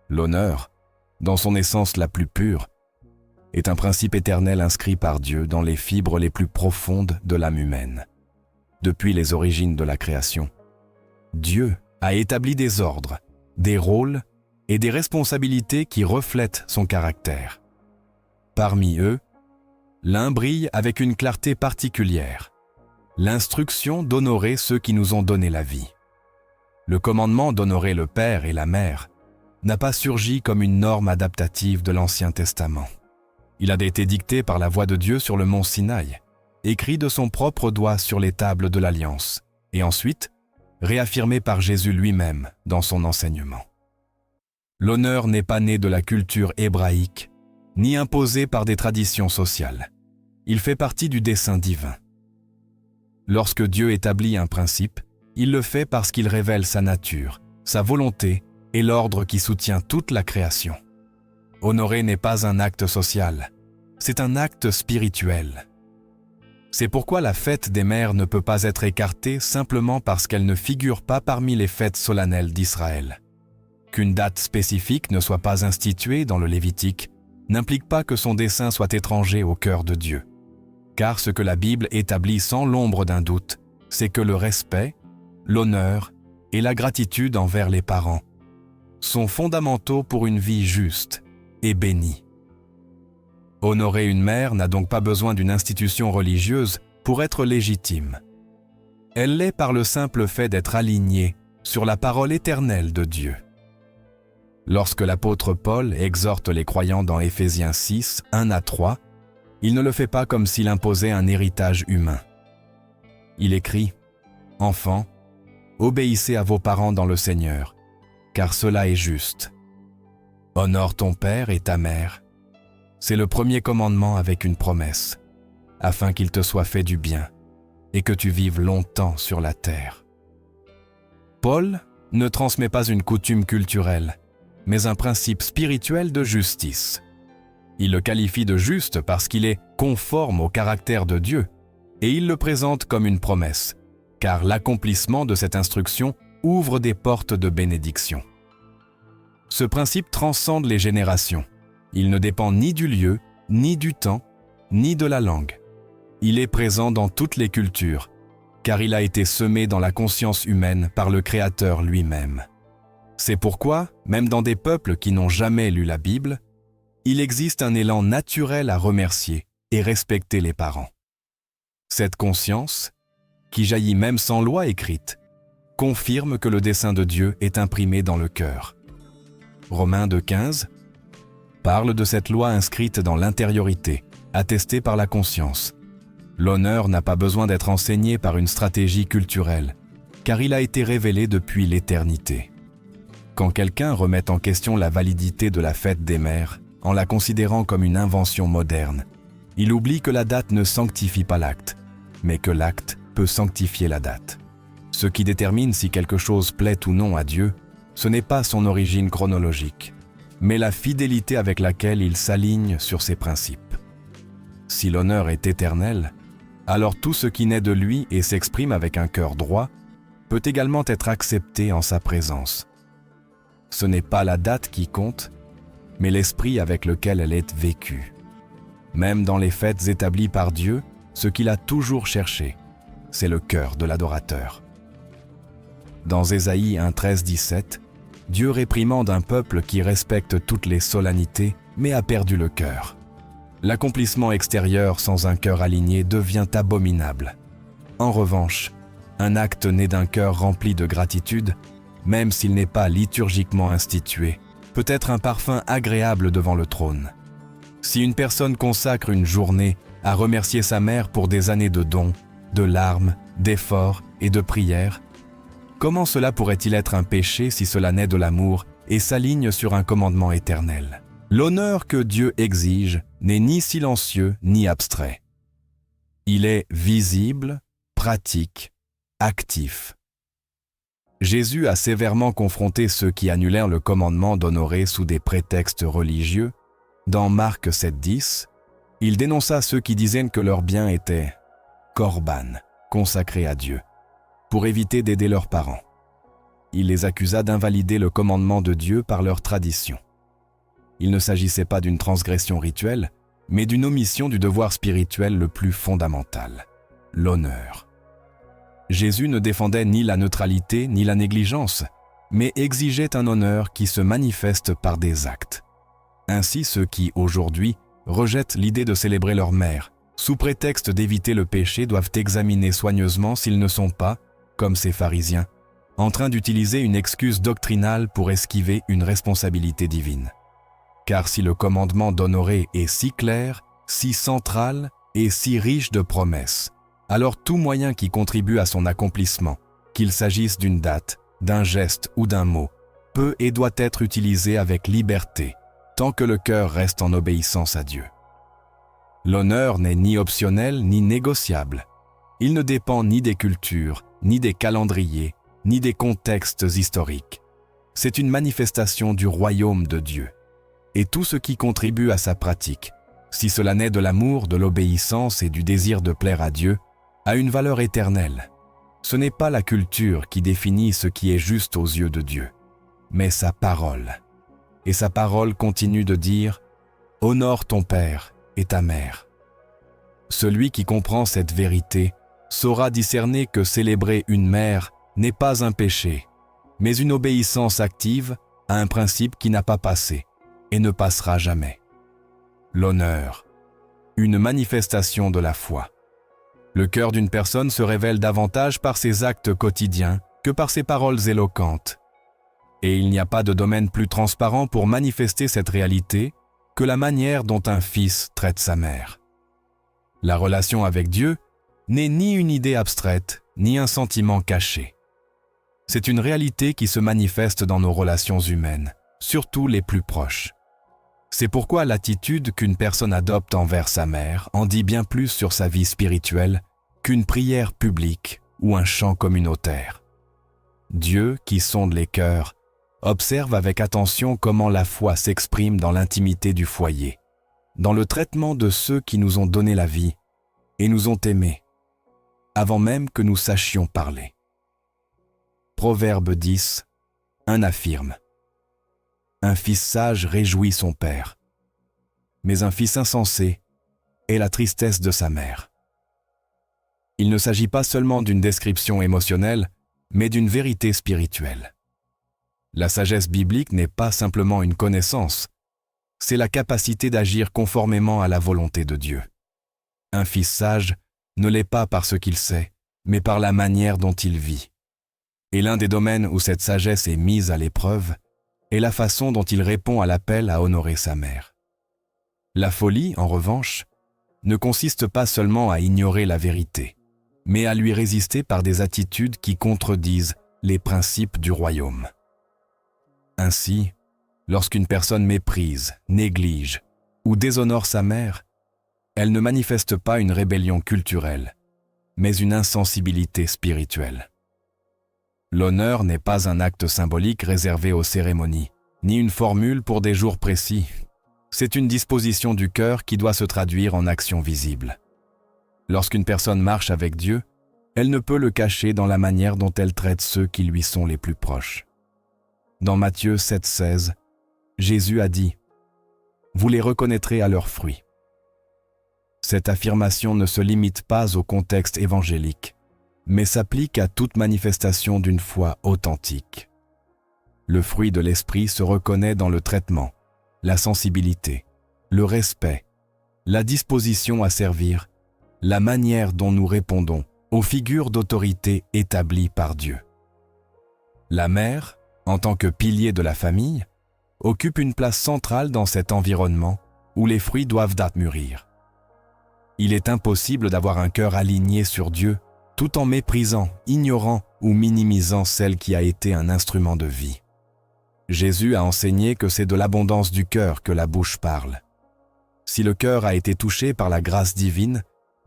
L'honneur, dans son essence la plus pure, est un principe éternel inscrit par Dieu dans les fibres les plus profondes de l'âme humaine. Depuis les origines de la création, Dieu a établi des ordres, des rôles et des responsabilités qui reflètent son caractère. Parmi eux, l'un brille avec une clarté particulière, l'instruction d'honorer ceux qui nous ont donné la vie. Le commandement d'honorer le père et la mère n'a pas surgi comme une norme adaptative de l'Ancien Testament. Il a été dicté par la voix de Dieu sur le mont Sinaï, écrit de son propre doigt sur les tables de l'Alliance, et ensuite réaffirmé par Jésus lui-même dans son enseignement. L'honneur n'est pas né de la culture hébraïque, ni imposé par des traditions sociales. Il fait partie du dessein divin. Lorsque Dieu établit un principe, il le fait parce qu'il révèle sa nature, sa volonté et l'ordre qui soutient toute la création. Honorer n'est pas un acte social, c'est un acte spirituel. C'est pourquoi la fête des mères ne peut pas être écartée simplement parce qu'elle ne figure pas parmi les fêtes solennelles d'Israël. Qu'une date spécifique ne soit pas instituée dans le Lévitique n'implique pas que son dessein soit étranger au cœur de Dieu. Car ce que la Bible établit sans l'ombre d'un doute, c'est que le respect, l'honneur et la gratitude envers les parents sont fondamentaux pour une vie juste et bénie. Honorer une mère n'a donc pas besoin d'une institution religieuse pour être légitime. Elle l'est par le simple fait d'être alignée sur la parole éternelle de Dieu. Lorsque l'apôtre Paul exhorte les croyants dans Éphésiens 6, 1-3, il ne le fait pas comme s'il imposait un héritage humain. Il écrit « Enfants, obéissez à vos parents dans le Seigneur, car cela est juste. Honore ton père et ta mère. C'est le premier commandement avec une promesse, afin qu'il te soit fait du bien et que tu vives longtemps sur la terre. » Paul ne transmet pas une coutume culturelle, mais un principe spirituel de justice. Il le qualifie de juste parce qu'il est conforme au caractère de Dieu, et il le présente comme une promesse, car l'accomplissement de cette instruction ouvre des portes de bénédiction. Ce principe transcende les générations. Il ne dépend ni du lieu, ni du temps, ni de la langue. Il est présent dans toutes les cultures, car il a été semé dans la conscience humaine par le Créateur lui-même. C'est pourquoi, même dans des peuples qui n'ont jamais lu la Bible, il existe un élan naturel à remercier et respecter les parents. Cette conscience, qui jaillit même sans loi écrite, confirme que le dessein de Dieu est imprimé dans le cœur. Romains 2,15 parle de cette loi inscrite dans l'intériorité, attestée par la conscience. L'honneur n'a pas besoin d'être enseigné par une stratégie culturelle, car il a été révélé depuis l'éternité. Quand quelqu'un remet en question la validité de la fête des mères, en la considérant comme une invention moderne, il oublie que la date ne sanctifie pas l'acte, mais que l'acte peut sanctifier la date. Ce qui détermine si quelque chose plaît ou non à Dieu, ce n'est pas son origine chronologique, mais la fidélité avec laquelle il s'aligne sur ses principes. Si l'honneur est éternel, alors tout ce qui naît de lui et s'exprime avec un cœur droit peut également être accepté en sa présence. Ce n'est pas la date qui compte, mais l'esprit avec lequel elle est vécue. Même dans les fêtes établies par Dieu, ce qu'il a toujours cherché, c'est le cœur de l'adorateur. Dans Ésaïe 1,13-17, Dieu réprimande un peuple qui respecte toutes les solennités, mais a perdu le cœur. L'accomplissement extérieur sans un cœur aligné devient abominable. En revanche, un acte né d'un cœur rempli de gratitude, même s'il n'est pas liturgiquement institué, peut être un parfum agréable devant le trône. Si une personne consacre une journée à remercier sa mère pour des années de dons, de larmes, d'efforts et de prières, comment cela pourrait-il être un péché si cela naît de l'amour et s'aligne sur un commandement éternel. L'honneur que Dieu exige n'est ni silencieux ni abstrait. Il est visible, pratique, actif. Jésus a sévèrement confronté ceux qui annulèrent le commandement d'honorer sous des prétextes religieux. Dans Marc 7,10, il dénonça ceux qui disaient que leur bien était corban, consacré à Dieu, pour éviter d'aider leurs parents. Il les accusa d'invalider le commandement de Dieu par leur tradition. Il ne s'agissait pas d'une transgression rituelle, mais d'une omission du devoir spirituel le plus fondamental, l'honneur. Jésus ne défendait ni la neutralité ni la négligence, mais exigeait un honneur qui se manifeste par des actes. Ainsi, ceux qui, aujourd'hui, rejettent l'idée de célébrer leur mère, sous prétexte d'éviter le péché, doivent examiner soigneusement s'ils ne sont pas, comme ces pharisiens, en train d'utiliser une excuse doctrinale pour esquiver une responsabilité divine. Car si le commandement d'honorer est si clair, si central et si riche de promesses, alors tout moyen qui contribue à son accomplissement, qu'il s'agisse d'une date, d'un geste ou d'un mot, peut et doit être utilisé avec liberté, tant que le cœur reste en obéissance à Dieu. L'honneur n'est ni optionnel ni négociable. Il ne dépend ni des cultures, ni des calendriers, ni des contextes historiques. C'est une manifestation du royaume de Dieu. Et tout ce qui contribue à sa pratique, si cela naît de l'amour, de l'obéissance et du désir de plaire à Dieu, a une valeur éternelle. Ce n'est pas la culture qui définit ce qui est juste aux yeux de Dieu, mais sa parole. Et sa parole continue de dire « Honore ton père et ta mère ». Celui qui comprend cette vérité saura discerner que célébrer une mère n'est pas un péché, mais une obéissance active à un principe qui n'a pas passé et ne passera jamais. L'honneur, une manifestation de la foi. Le cœur d'une personne se révèle davantage par ses actes quotidiens que par ses paroles éloquentes. Et il n'y a pas de domaine plus transparent pour manifester cette réalité que la manière dont un fils traite sa mère. La relation avec Dieu n'est ni une idée abstraite, ni un sentiment caché. C'est une réalité qui se manifeste dans nos relations humaines, surtout les plus proches. C'est pourquoi l'attitude qu'une personne adopte envers sa mère en dit bien plus sur sa vie spirituelle qu'une prière publique ou un chant communautaire. Dieu, qui sonde les cœurs, observe avec attention comment la foi s'exprime dans l'intimité du foyer, dans le traitement de ceux qui nous ont donné la vie et nous ont aimés, avant même que nous sachions parler. Proverbe 10, 1 affirme « Un fils sage réjouit son père, mais un fils insensé est la tristesse de sa mère. » Il ne s'agit pas seulement d'une description émotionnelle, mais d'une vérité spirituelle. La sagesse biblique n'est pas simplement une connaissance, c'est la capacité d'agir conformément à la volonté de Dieu. Un fils sage ne l'est pas par ce qu'il sait, mais par la manière dont il vit. Et l'un des domaines où cette sagesse est mise à l'épreuve est la façon dont il répond à l'appel à honorer sa mère. La folie, en revanche, ne consiste pas seulement à ignorer la vérité, mais à lui résister par des attitudes qui contredisent les principes du royaume. Ainsi, lorsqu'une personne méprise, néglige ou déshonore sa mère, elle ne manifeste pas une rébellion culturelle, mais une insensibilité spirituelle. L'honneur n'est pas un acte symbolique réservé aux cérémonies, ni une formule pour des jours précis. C'est une disposition du cœur qui doit se traduire en action visible. Lorsqu'une personne marche avec Dieu, elle ne peut le cacher dans la manière dont elle traite ceux qui lui sont les plus proches. Dans Matthieu 7,16, Jésus a dit « Vous les reconnaîtrez à leurs fruits ». Cette affirmation ne se limite pas au contexte évangélique, mais s'applique à toute manifestation d'une foi authentique. Le fruit de l'esprit se reconnaît dans le traitement, la sensibilité, le respect, la disposition à servir, la manière dont nous répondons aux figures d'autorité établies par Dieu. La mère, en tant que pilier de la famille, occupe une place centrale dans cet environnement où les fruits doivent mûrir. Il est impossible d'avoir un cœur aligné sur Dieu tout en méprisant, ignorant ou minimisant celle qui a été un instrument de vie. Jésus a enseigné que c'est de l'abondance du cœur que la bouche parle. Si le cœur a été touché par la grâce divine,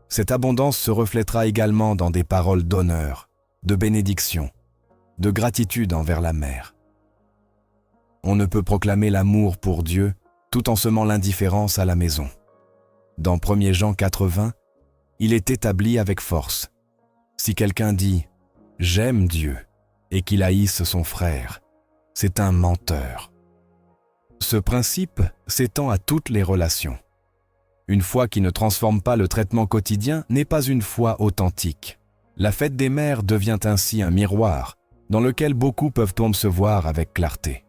cette abondance se reflètera également dans des paroles d'honneur, de bénédiction, de gratitude envers la mère. On ne peut proclamer l'amour pour Dieu tout en semant l'indifférence à la maison. Dans 1 Jean 4:20, il est établi avec force. Si quelqu'un dit « J'aime Dieu » et qu'il haïsse son frère, c'est un menteur. Ce principe s'étend à toutes les relations. Une foi qui ne transforme pas le traitement quotidien n'est pas une foi authentique. La fête des mères devient ainsi un miroir dans lequel beaucoup peuvent se voir avec clarté.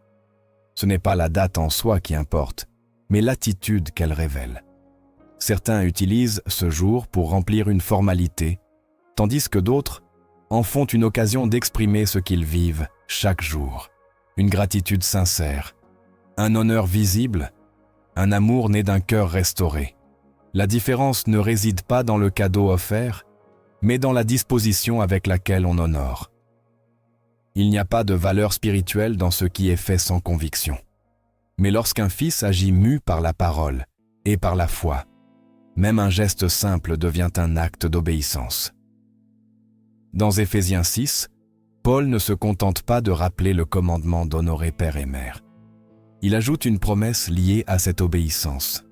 Ce n'est pas la date en soi qui importe, mais l'attitude qu'elle révèle. Certains utilisent ce jour pour remplir une formalité, tandis que d'autres en font une occasion d'exprimer ce qu'ils vivent chaque jour. Une gratitude sincère, un honneur visible, un amour né d'un cœur restauré. La différence ne réside pas dans le cadeau offert, mais dans la disposition avec laquelle on honore. Il n'y a pas de valeur spirituelle dans ce qui est fait sans conviction. Mais lorsqu'un fils agit mu par la parole et par la foi, même un geste simple devient un acte d'obéissance. Dans Éphésiens 6, Paul ne se contente pas de rappeler le commandement d'honorer père et mère. Il ajoute une promesse liée à cette obéissance,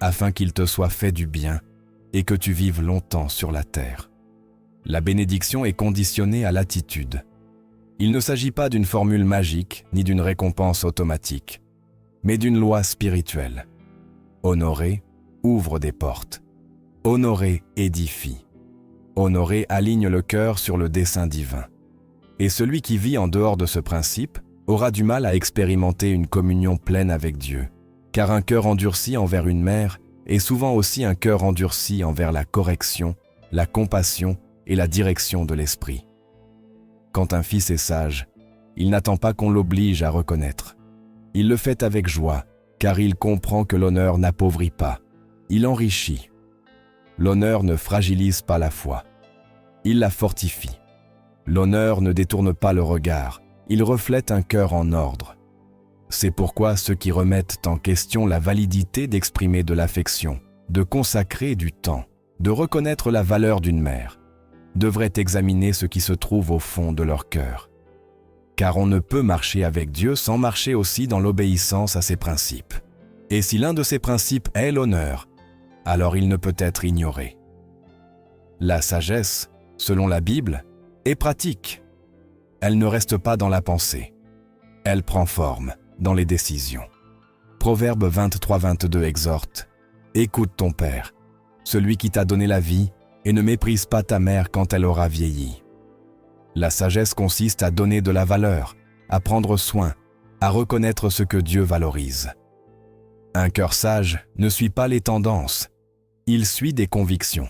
afin qu'il te soit fait du bien et que tu vives longtemps sur la terre. La bénédiction est conditionnée à l'attitude. Il ne s'agit pas d'une formule magique ni d'une récompense automatique, mais d'une loi spirituelle. Honorer ouvre des portes. Honorer édifie. Honorer aligne le cœur sur le dessein divin. Et celui qui vit en dehors de ce principe aura du mal à expérimenter une communion pleine avec Dieu, car un cœur endurci envers une mère est souvent aussi un cœur endurci envers la correction, la compassion et la direction de l'esprit. Quand un fils est sage, il n'attend pas qu'on l'oblige à reconnaître. Il le fait avec joie, car il comprend que l'honneur n'appauvrit pas, il enrichit. L'honneur ne fragilise pas la foi, il la fortifie. L'honneur ne détourne pas le regard, il reflète un cœur en ordre. C'est pourquoi ceux qui remettent en question la validité d'exprimer de l'affection, de consacrer du temps, de reconnaître la valeur d'une mère, devraient examiner ce qui se trouve au fond de leur cœur. Car on ne peut marcher avec Dieu sans marcher aussi dans l'obéissance à ses principes. Et si l'un de ces principes est l'honneur, alors il ne peut être ignoré. La sagesse, selon la Bible, est pratique. Elle ne reste pas dans la pensée. Elle prend forme dans les décisions. Proverbe 23-22 exhorte « Écoute ton père, celui qui t'a donné la vie, et ne méprise pas ta mère quand elle aura vieilli. » La sagesse consiste à donner de la valeur, à prendre soin, à reconnaître ce que Dieu valorise. Un cœur sage ne suit pas les tendances, il suit des convictions.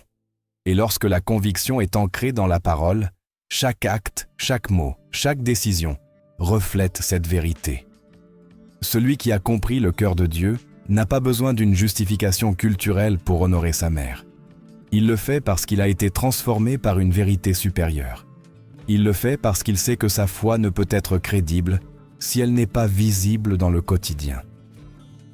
Et lorsque la conviction est ancrée dans la parole, chaque acte, chaque mot, chaque décision reflète cette vérité. Celui qui a compris le cœur de Dieu n'a pas besoin d'une justification culturelle pour honorer sa mère. Il le fait parce qu'il a été transformé par une vérité supérieure. Il le fait parce qu'il sait que sa foi ne peut être crédible si elle n'est pas visible dans le quotidien.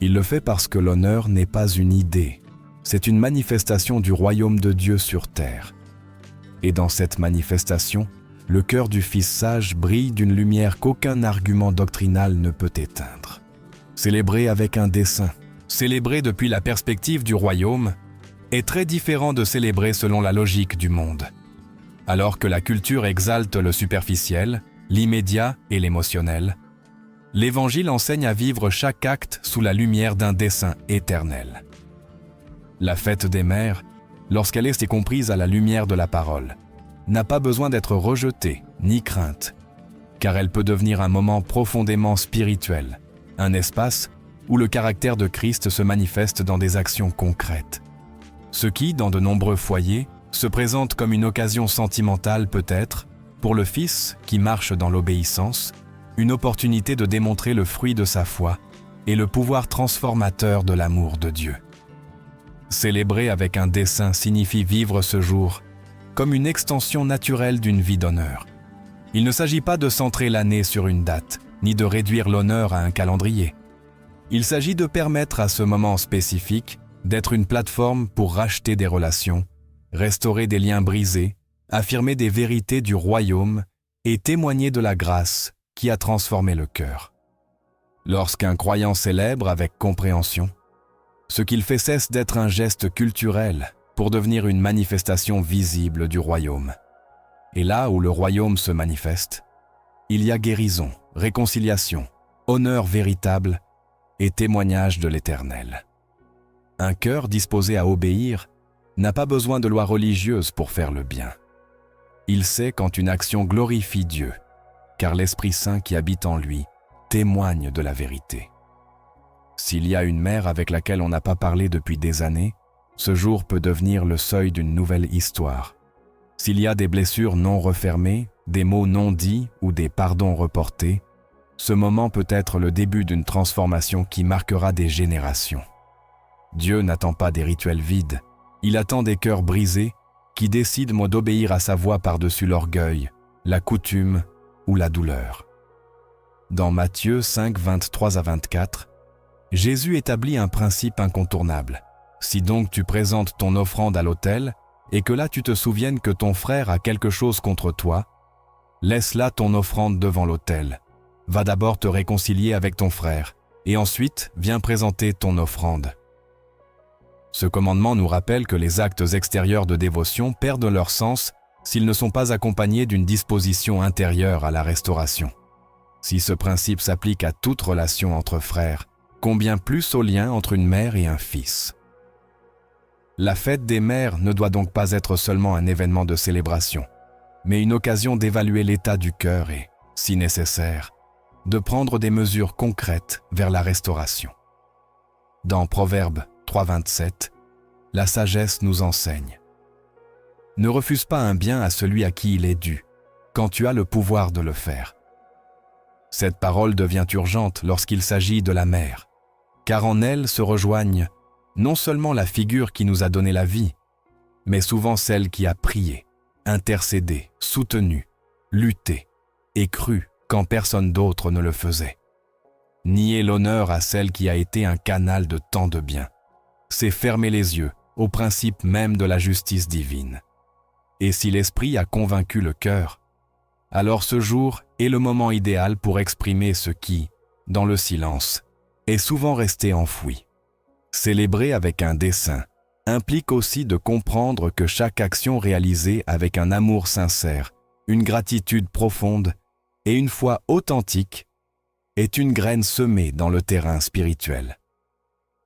Il le fait parce que l'honneur n'est pas une idée, c'est une manifestation du royaume de Dieu sur terre. Et dans cette manifestation, le cœur du Fils sage brille d'une lumière qu'aucun argument doctrinal ne peut éteindre. Célébrer avec un dessein, célébrer depuis la perspective du royaume, est très différent de célébrer selon la logique du monde. Alors que la culture exalte le superficiel, l'immédiat et l'émotionnel, l'Évangile enseigne à vivre chaque acte sous la lumière d'un dessein éternel. La fête des mères, lorsqu'elle est comprise à la lumière de la parole, n'a pas besoin d'être rejetée ni crainte, car elle peut devenir un moment profondément spirituel, un espace où le caractère de Christ se manifeste dans des actions concrètes. Ce qui, dans de nombreux foyers, se présente comme une occasion sentimentale peut être, pour le Fils qui marche dans l'obéissance, une opportunité de démontrer le fruit de sa foi et le pouvoir transformateur de l'amour de Dieu. Célébrer avec un dessein signifie vivre ce jour comme une extension naturelle d'une vie d'honneur. Il ne s'agit pas de centrer l'année sur une date, ni de réduire l'honneur à un calendrier. Il s'agit de permettre à ce moment spécifique d'être une plateforme pour racheter des relations, restaurer des liens brisés, affirmer des vérités du royaume et témoigner de la grâce qui a transformé le cœur. Lorsqu'un croyant célèbre avec compréhension, ce qu'il fait cesse d'être un geste culturel pour devenir une manifestation visible du royaume. Et là où le royaume se manifeste, il y a guérison, réconciliation, honneur véritable et témoignage de l'Éternel. Un cœur disposé à obéir n'a pas besoin de lois religieuses pour faire le bien. Il sait quand une action glorifie Dieu, car l'Esprit Saint qui habite en lui témoigne de la vérité. S'il y a une mère avec laquelle on n'a pas parlé depuis des années, ce jour peut devenir le seuil d'une nouvelle histoire. S'il y a des blessures non refermées, des mots non dits ou des pardons reportés, ce moment peut être le début d'une transformation qui marquera des générations. Dieu n'attend pas des rituels vides, il attend des cœurs brisés qui décident d'obéir à sa voix par-dessus l'orgueil, la coutume ou la douleur. Dans Matthieu 5, 23 à 24, Jésus établit un principe incontournable. Si donc tu présentes ton offrande à l'autel, et que là tu te souviennes que ton frère a quelque chose contre toi, laisse là ton offrande devant l'autel. Va d'abord te réconcilier avec ton frère, et ensuite viens présenter ton offrande. Ce commandement nous rappelle que les actes extérieurs de dévotion perdent leur sens s'ils ne sont pas accompagnés d'une disposition intérieure à la restauration. Si ce principe s'applique à toute relation entre frères, combien plus au lien entre une mère et un fils. La fête des mères ne doit donc pas être seulement un événement de célébration, mais une occasion d'évaluer l'état du cœur et, si nécessaire, de prendre des mesures concrètes vers la restauration. Dans Proverbes 3,27, la sagesse nous enseigne. Ne refuse pas un bien à celui à qui il est dû, quand tu as le pouvoir de le faire. Cette parole devient urgente lorsqu'il s'agit de la mère, car en elle se rejoignent non seulement la figure qui nous a donné la vie, mais souvent celle qui a prié, intercédé, soutenu, lutté et cru quand personne d'autre ne le faisait. Nier l'honneur à celle qui a été un canal de tant de bien, c'est fermer les yeux au principe même de la justice divine. Et si l'Esprit a convaincu le cœur, alors ce jour est le moment idéal pour exprimer ce qui, dans le silence, est souvent resté enfoui. Célébrer avec un dessein implique aussi de comprendre que chaque action réalisée avec un amour sincère, une gratitude profonde et une foi authentique est une graine semée dans le terrain spirituel.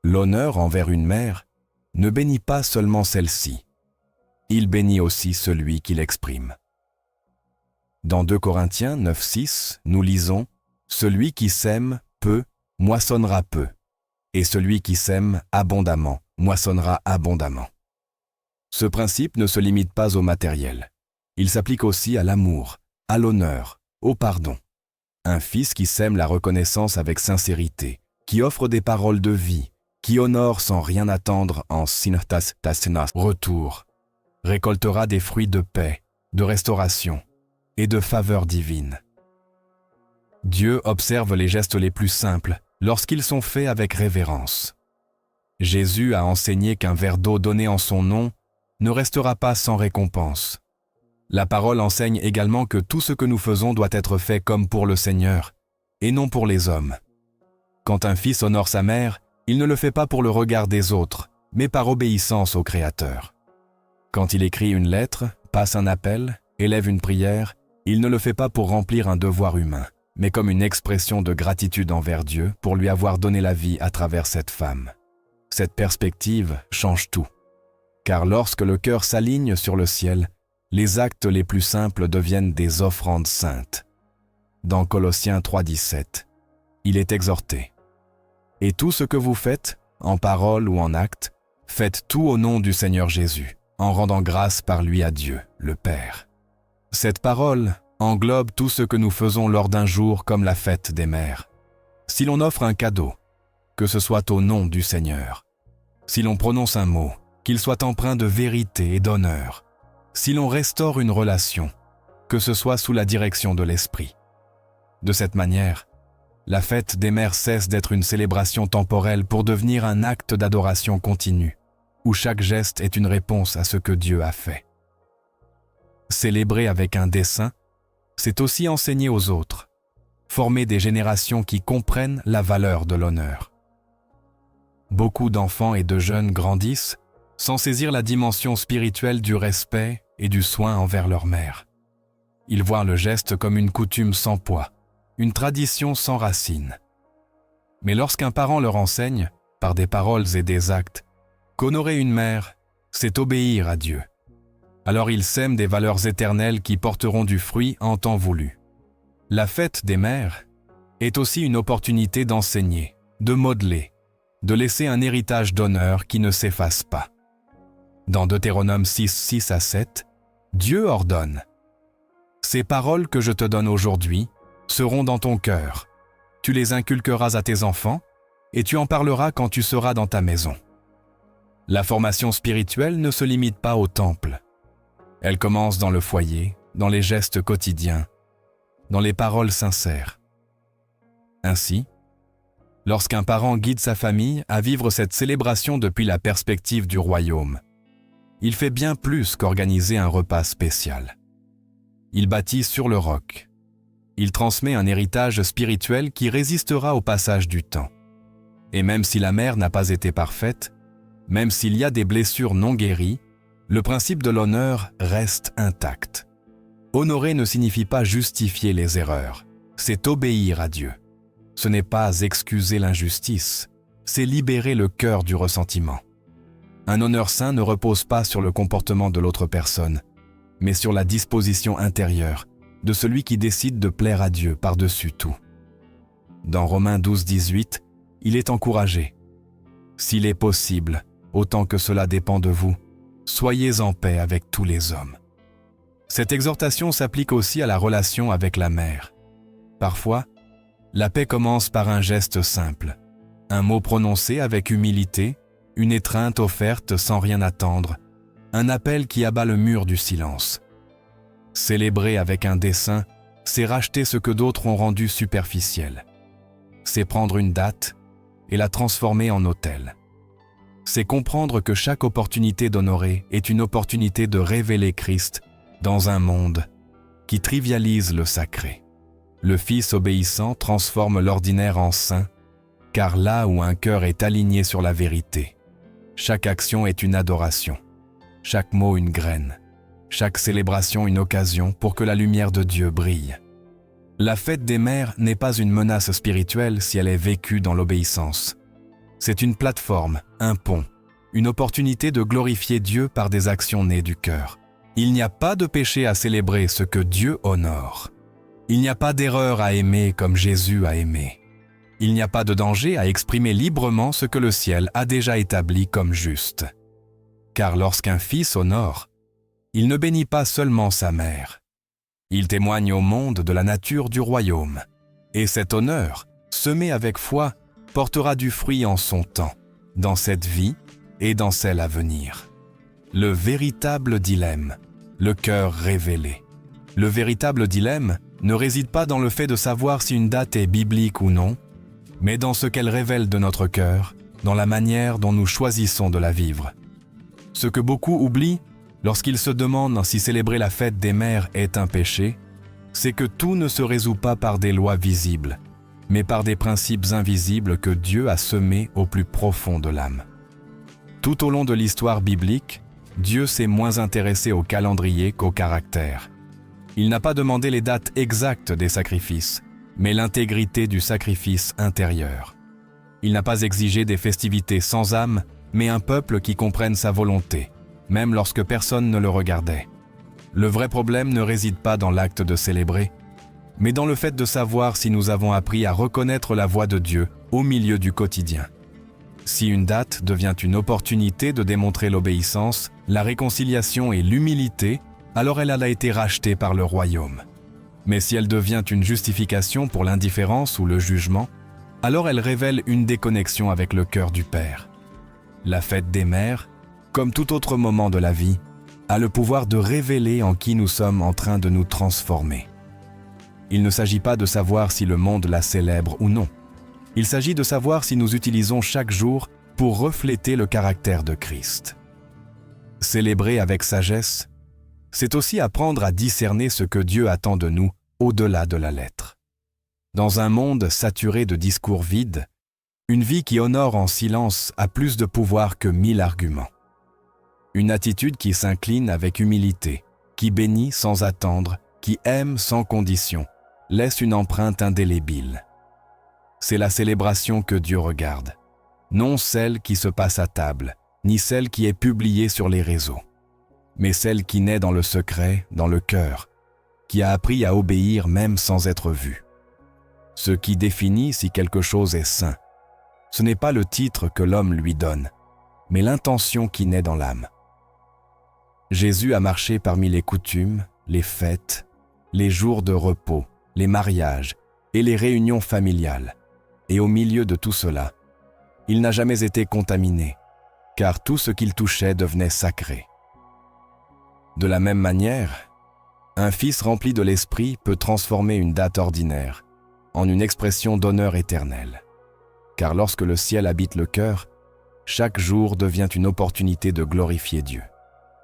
L'honneur envers une mère ne bénit pas seulement celle-ci, il bénit aussi celui qui l'exprime. Dans 2 Corinthiens 9,6, nous lisons « Celui qui sème peu moissonnera peu, et celui qui sème abondamment moissonnera abondamment. » Ce principe ne se limite pas au matériel. Il s'applique aussi à l'amour, à l'honneur, au pardon. Un fils qui sème la reconnaissance avec sincérité, qui offre des paroles de vie, qui honore sans rien attendre en retour, récoltera des fruits de paix, de restauration et de faveur divine. Dieu observe les gestes les plus simples lorsqu'ils sont faits avec révérence. Jésus a enseigné qu'un verre d'eau donné en son nom ne restera pas sans récompense. La parole enseigne également que tout ce que nous faisons doit être fait comme pour le Seigneur, et non pour les hommes. Quand un fils honore sa mère, il ne le fait pas pour le regard des autres, mais par obéissance au Créateur. Quand il écrit une lettre, passe un appel, élève une prière, il ne le fait pas pour remplir un devoir humain, mais comme une expression de gratitude envers Dieu pour lui avoir donné la vie à travers cette femme. Cette perspective change tout, car lorsque le cœur s'aligne sur le ciel, les actes les plus simples deviennent des offrandes saintes. Dans Colossiens 3,17, il est exhorté. « Et tout ce que vous faites, en parole ou en acte, faites tout au nom du Seigneur Jésus, en rendant grâce par lui à Dieu, le Père. » Cette parole englobe tout ce que nous faisons lors d'un jour comme la fête des mères. Si l'on offre un cadeau, que ce soit au nom du Seigneur. Si l'on prononce un mot, qu'il soit empreint de vérité et d'honneur. Si l'on restaure une relation, que ce soit sous la direction de l'Esprit. De cette manière, la fête des mères cesse d'être une célébration temporelle pour devenir un acte d'adoration continue, où chaque geste est une réponse à ce que Dieu a fait. Célébrer avec un dessein, c'est aussi enseigner aux autres, former des générations qui comprennent la valeur de l'honneur. Beaucoup d'enfants et de jeunes grandissent sans saisir la dimension spirituelle du respect et du soin envers leur mère. Ils voient le geste comme une coutume sans poids, une tradition sans racines. Mais lorsqu'un parent leur enseigne, par des paroles et des actes, qu'honorer une mère, c'est obéir à Dieu, alors ils sèment des valeurs éternelles qui porteront du fruit en temps voulu. La fête des mères est aussi une opportunité d'enseigner, de modeler, de laisser un héritage d'honneur qui ne s'efface pas. Dans Deutéronome 6, 6 à 7, Dieu ordonne « Ces paroles que je te donne aujourd'hui seront dans ton cœur. Tu les inculqueras à tes enfants et tu en parleras quand tu seras dans ta maison. » La formation spirituelle ne se limite pas au temple. Elle commence dans le foyer, dans les gestes quotidiens, dans les paroles sincères. Ainsi, lorsqu'un parent guide sa famille à vivre cette célébration depuis la perspective du royaume, il fait bien plus qu'organiser un repas spécial. Il bâtit sur le roc. Il transmet un héritage spirituel qui résistera au passage du temps. Et même si la mère n'a pas été parfaite, même s'il y a des blessures non guéries, le principe de l'honneur reste intact. Honorer ne signifie pas justifier les erreurs, c'est obéir à Dieu. Ce n'est pas excuser l'injustice, c'est libérer le cœur du ressentiment. Un honneur saint ne repose pas sur le comportement de l'autre personne, mais sur la disposition intérieure de celui qui décide de plaire à Dieu par-dessus tout. Dans Romains 12, 18, il est encouragé. « S'il est possible, autant que cela dépend de vous, soyez en paix avec tous les hommes. » Cette exhortation s'applique aussi à la relation avec la mère. Parfois, la paix commence par un geste simple, un mot prononcé avec humilité, une étreinte offerte sans rien attendre, un appel qui abat le mur du silence. Célébrer avec un dessein, c'est racheter ce que d'autres ont rendu superficiel. C'est prendre une date et la transformer en autel. C'est comprendre que chaque opportunité d'honorer est une opportunité de révéler Christ dans un monde qui trivialise le sacré. Le Fils obéissant transforme l'ordinaire en saint, car là où un cœur est aligné sur la vérité, chaque action est une adoration, chaque mot une graine, chaque célébration une occasion pour que la lumière de Dieu brille. La fête des mères n'est pas une menace spirituelle si elle est vécue dans l'obéissance. C'est une plateforme, un pont, une opportunité de glorifier Dieu par des actions nées du cœur. Il n'y a pas de péché à célébrer ce que Dieu honore. Il n'y a pas d'erreur à aimer comme Jésus a aimé. Il n'y a pas de danger à exprimer librement ce que le ciel a déjà établi comme juste. Car lorsqu'un fils honore, il ne bénit pas seulement sa mère. Il témoigne au monde de la nature du royaume. Et cet honneur, semé avec foi, portera du fruit en son temps, dans cette vie et dans celle à venir. Le véritable dilemme, le cœur révélé. Le véritable dilemme ne réside pas dans le fait de savoir si une date est biblique ou non, mais dans ce qu'elle révèle de notre cœur, dans la manière dont nous choisissons de la vivre. Ce que beaucoup oublient lorsqu'ils se demandent si célébrer la fête des mères est un péché, c'est que tout ne se résout pas par des lois visibles, mais par des principes invisibles que Dieu a semés au plus profond de l'âme. Tout au long de l'histoire biblique, Dieu s'est moins intéressé au calendrier qu'au caractère. Il n'a pas demandé les dates exactes des sacrifices, mais l'intégrité du sacrifice intérieur. Il n'a pas exigé des festivités sans âme, mais un peuple qui comprenne sa volonté, même lorsque personne ne le regardait. Le vrai problème ne réside pas dans l'acte de célébrer, mais dans le fait de savoir si nous avons appris à reconnaître la voix de Dieu au milieu du quotidien. Si une date devient une opportunité de démontrer l'obéissance, la réconciliation et l'humilité, alors elle a été rachetée par le royaume. Mais si elle devient une justification pour l'indifférence ou le jugement, alors elle révèle une déconnexion avec le cœur du Père. La fête des mères, comme tout autre moment de la vie, a le pouvoir de révéler en qui nous sommes en train de nous transformer. Il ne s'agit pas de savoir si le monde la célèbre ou non. Il s'agit de savoir si nous utilisons chaque jour pour refléter le caractère de Christ. Célébrer avec sagesse, c'est aussi apprendre à discerner ce que Dieu attend de nous au-delà de la lettre. Dans un monde saturé de discours vides, une vie qui honore en silence a plus de pouvoir que 1000 arguments. Une attitude qui s'incline avec humilité, qui bénit sans attendre, qui aime sans condition, laisse une empreinte indélébile. C'est la célébration que Dieu regarde, non celle qui se passe à table, ni celle qui est publiée sur les réseaux, mais celle qui naît dans le secret, dans le cœur, qui a appris à obéir même sans être vu. Ce qui définit si quelque chose est saint, ce n'est pas le titre que l'homme lui donne, mais l'intention qui naît dans l'âme. Jésus a marché parmi les coutumes, les fêtes, les jours de repos, les mariages et les réunions familiales. Et au milieu de tout cela, il n'a jamais été contaminé, car tout ce qu'il touchait devenait sacré. De la même manière, un fils rempli de l'esprit peut transformer une date ordinaire en une expression d'honneur éternel. Car lorsque le ciel habite le cœur, chaque jour devient une opportunité de glorifier Dieu.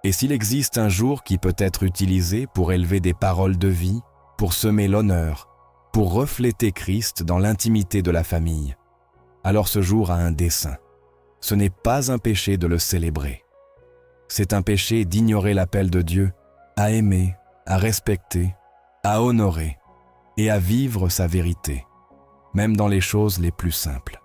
Et s'il existe un jour qui peut être utilisé pour élever des paroles de vie, pour semer l'honneur, pour refléter Christ dans l'intimité de la famille, alors ce jour a un dessein. Ce n'est pas un péché de le célébrer. C'est un péché d'ignorer l'appel de Dieu à aimer, à respecter, à honorer et à vivre sa vérité, même dans les choses les plus simples.